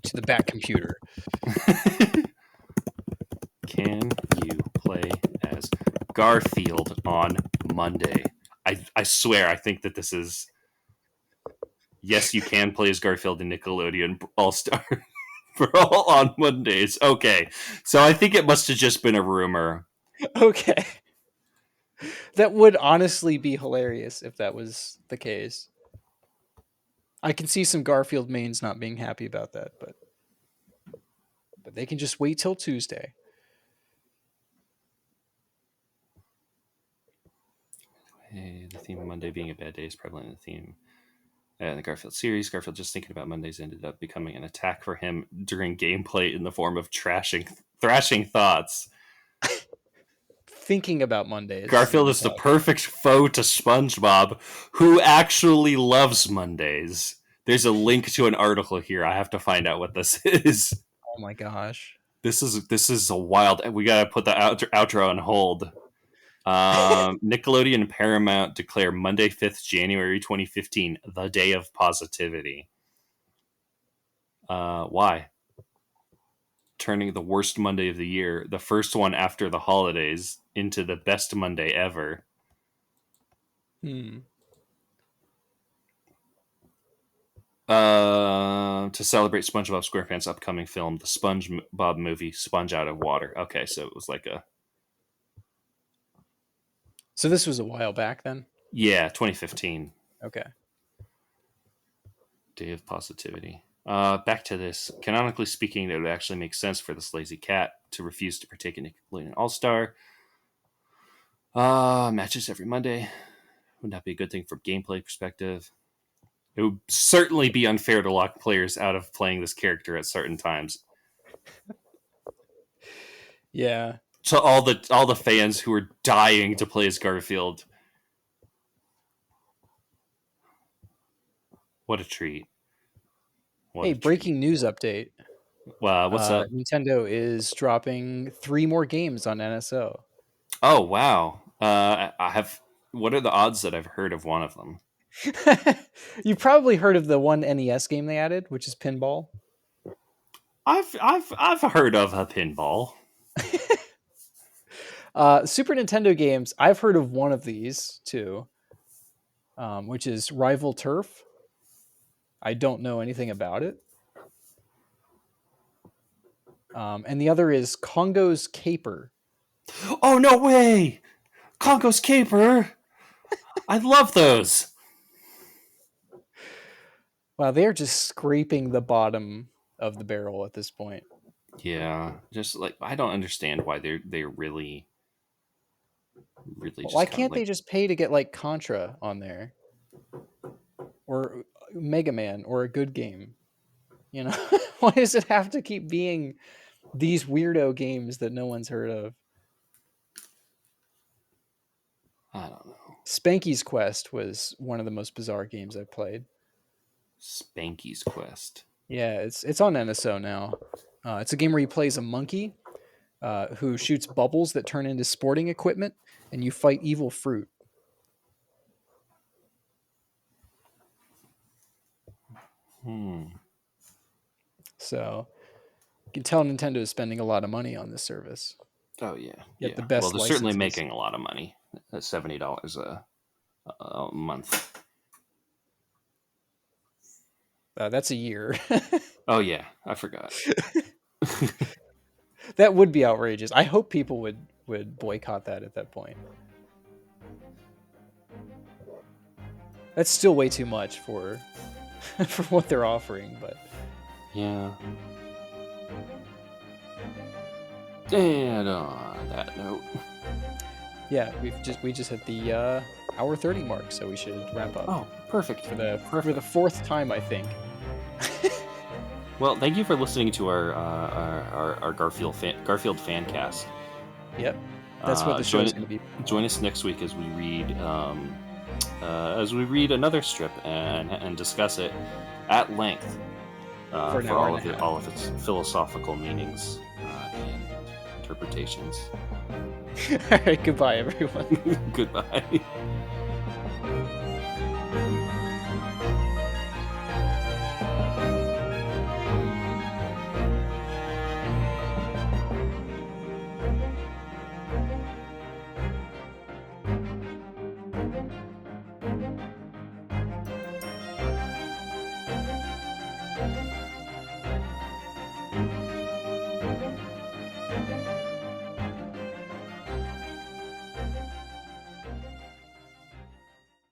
To the back computer. Can you play as Garfield on Monday? I swear, I think that this is. Yes, you can play as Garfield in Nickelodeon All Star Brawl on Mondays. Okay, so I think it must have just been a rumor. Okay. That would honestly be hilarious if that was the case. I can see some Garfield mains not being happy about that, but they can just wait till Tuesday. Hey, the theme of Monday being a bad day is prevalent in the theme. In the Garfield series, Garfield just thinking about Mondays ended up becoming an attack for him during gameplay in the form of thrashing thoughts. Thinking about Mondays is an Garfield is the attack. perfect foe to SpongeBob, who actually loves Mondays. There's a link to an article here. I have to find out what this is. Oh my gosh. This is a wild. We gotta put the outro on hold. Nickelodeon and Paramount declare Monday, 5th January 2015, the day of positivity. Why? Turning the worst Monday of the year, the first one after the holidays, into the best Monday ever. Hmm. To celebrate SpongeBob SquarePants' upcoming film, the SpongeBob movie, Sponge Out of Water. Okay, so it was like a So this was a while back then? 2015 Okay. day of positivity. Back to this. Canonically speaking, it would actually make sense for this lazy cat to refuse to partake in Nickelodeon All Star matches every Monday. Would not be a good thing from gameplay perspective. It would certainly be unfair to lock players out of playing this character at certain times. Yeah. To all the fans who are dying to play as Garfield, what a treat! What Hey, a treat! breaking news update. What's up? Nintendo is dropping 3 more games on NSO. Oh wow! I have. What are the odds that I've heard of one of them? You've probably heard of the one NES game they added, which is Pinball. I've heard of a pinball. Super Nintendo games, I've heard of one of these too, which is Rival Turf. I don't know anything about it. And the other is Congo's Caper. Oh no way! Congo's Caper. I love those. Wow, they're just scraping the bottom of the barrel at this point. Yeah, just like I don't understand why they're really Why just kind of can't they like. just pay to get like Contra on there or Mega Man or a good game? You know, why does it have to keep being these weirdo games that no one's heard of? I don't know. Spanky's Quest was one of the most bizarre games I've played. Spanky's Quest. Yeah, it's on NSO now. It's a game where you play as a monkey who shoots bubbles that turn into sporting equipment, and you fight evil fruit. So you can tell Nintendo is spending a lot of money on this service. Oh yeah, Get the yeah. best Well, they're certainly licenses. making a lot of money. At $70 a month. That's a year. Oh yeah, I forgot. That would be outrageous. I hope people would boycott that at that point. That's still way too much for for what they're offering, but Yeah. And on that note, yeah, we just hit the hour 30 mark, so we should wrap up. oh, perfect. For the fourth time, I think. Well, thank you for listening to our Garfield fan cast. Yep, that's what the show is going to be. Join us next week as we read another strip and discuss it at length for all of its philosophical meanings and interpretations. All right, goodbye, everyone. Goodbye.